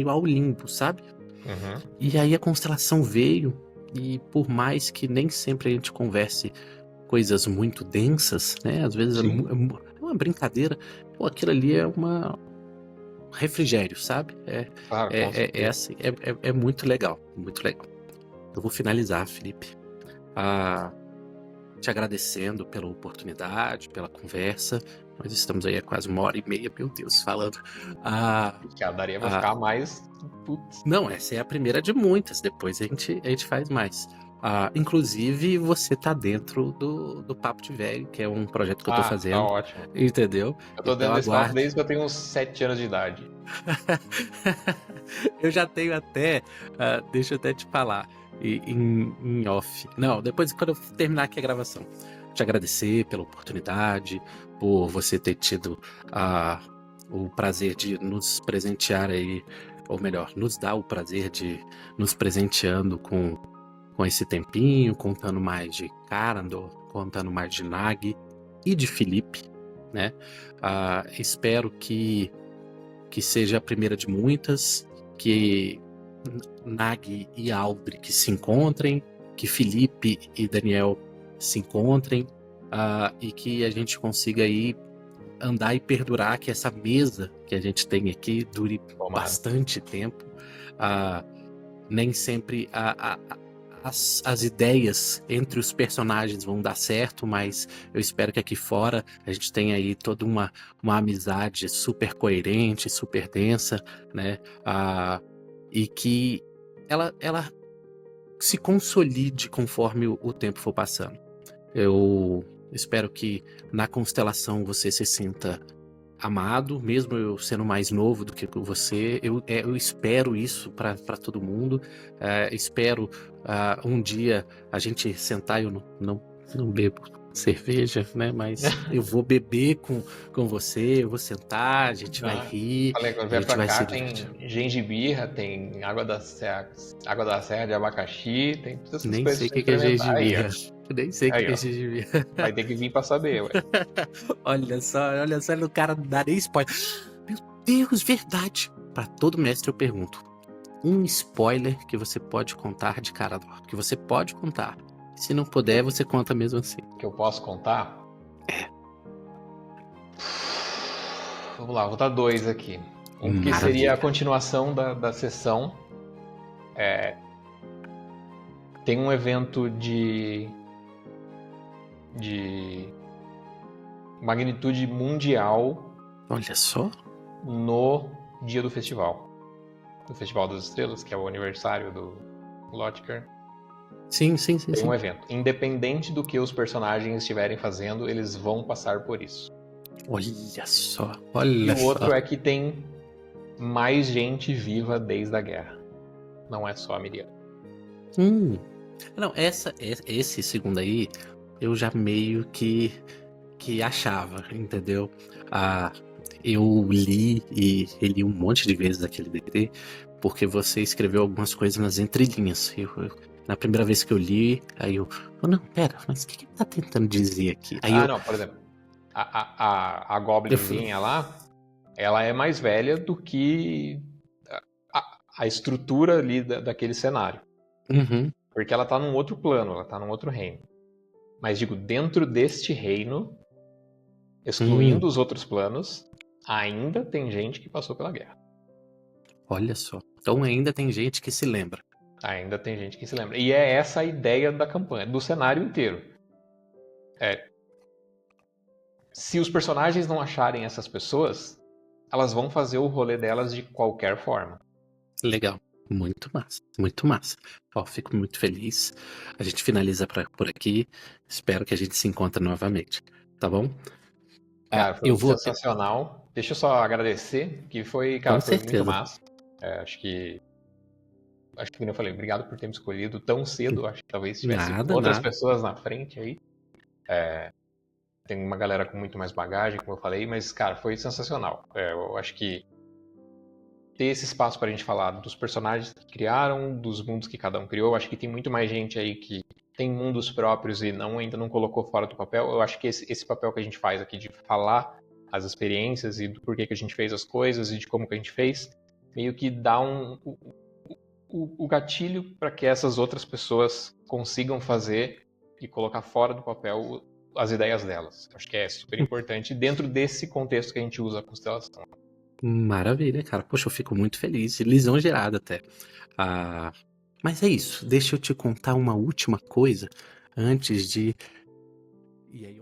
ao limbo, sabe? Uhum. E aí a constelação veio, e por mais que nem sempre a gente converse coisas muito densas, né? Às vezes é uma brincadeira, pô, aquilo ali é uma refrigério, sabe? Claro, com certeza. É muito legal, muito legal. Eu vou finalizar, Felipe, te agradecendo pela oportunidade, pela conversa. Nós estamos aí há quase 1h30, meu Deus, falando. Já daria pra ficar mais. Putz. Não, essa é a primeira de muitas, depois a gente faz mais. Inclusive, você tá dentro do Papo de Velho, que é um projeto que eu tô fazendo. Tá ótimo. Entendeu? Eu tô dentro desse papo desde que eu tenho uns 7 anos de idade. Eu já tenho até, deixa eu até te falar, em off. Não, depois quando eu terminar aqui a gravação. Te agradecer pela oportunidade, por você ter tido o prazer de nos presentear aí, ou melhor, nos dar o prazer de nos presenteando com esse tempinho, contando mais de Karandor, contando mais de Nag e de Felipe, né? Espero que seja a primeira de muitas, que Nag e Aldrich se encontrem, que Felipe e Daniel se encontrem, e que a gente consiga aí andar e perdurar, que essa mesa que a gente tem aqui dure bastante tempo. Nem sempre as ideias entre os personagens vão dar certo, mas eu espero que aqui fora a gente tenha aí toda uma amizade super coerente, super densa, né? E que ela se consolide conforme o tempo for passando. Eu espero que na constelação você se sinta amado, mesmo eu sendo mais novo do que você. Eu espero isso para todo mundo. Espero um dia a gente sentar. Eu não bebo cerveja, né? Mas eu vou beber com você, eu vou sentar, a gente vai rir, Falei, quando a vier gente pra vai se cá, divertir. tem gengibirra, tem água da serra de abacaxi, tem todas essas Nem coisas sei o pra você que é experimentar aí, ó. gengibre. Nem sei o Aí, que é ó. gengibre. Vai ter que vir pra saber, ué. Olha só, o cara não dá nem spoiler. Meu Deus, verdade. Pra todo mestre eu pergunto. Um spoiler que você pode contar de Carador. Que você pode contar. Se não puder, você conta mesmo assim. Que eu posso contar? Vamos lá, vou dar 2 aqui. Um que seria a continuação da sessão. Tem um evento de magnitude mundial Olha só. no dia do festival. Do Festival das Estrelas, que é o aniversário do Lotker. Sim. Tem um evento. Independente do que os personagens estiverem fazendo, eles vão passar por isso. Olha só. E o outro é que tem mais gente viva desde a guerra. Não é só a Miriam. Não, esse segundo aí, eu já meio que achava, entendeu? Eu li e reli um monte de vezes aquele DD, porque você escreveu algumas coisas nas entrelinhas. Na primeira vez que eu li, aí não, pera, mas o que ele tá tentando dizer aqui? Aí não, por exemplo, a Goblinzinha lá, ela é mais velha do que a estrutura ali daquele cenário. Uhum. Porque ela tá num outro plano, ela tá num outro reino. Mas digo, dentro deste reino, excluindo os outros planos, ainda tem gente que passou pela guerra. Olha só. Então ainda tem gente que se lembra. Ainda tem gente que se lembra. E é essa a ideia da campanha, do cenário inteiro. Se os personagens não acharem essas pessoas, elas vão fazer o rolê delas de qualquer forma. Legal. Muito massa, muito massa. Fico muito feliz. A gente finaliza por aqui. Espero que a gente se encontre novamente. Tá bom? Cara, foi sensacional. Deixa eu só agradecer, que foi muito massa. Acho que, como eu falei, obrigado por ter me escolhido tão cedo. Acho que talvez tivesse outras pessoas na frente aí. Tem uma galera com muito mais bagagem, como eu falei, mas, cara, foi sensacional. Eu acho que ter esse espaço pra gente falar dos personagens que criaram, dos mundos que cada um criou. Acho que tem muito mais gente aí que tem mundos próprios e ainda não colocou fora do papel. Eu acho que esse papel que a gente faz aqui de falar as experiências e do porquê que a gente fez as coisas e de como que a gente fez, meio que dá o gatilho para que essas outras pessoas consigam fazer e colocar fora do papel as ideias delas. Acho que é super importante dentro desse contexto que a gente usa a constelação. Maravilha, cara. Poxa, eu fico muito feliz, lisonjeado até. Mas é isso, deixa eu te contar uma última coisa antes de... E aí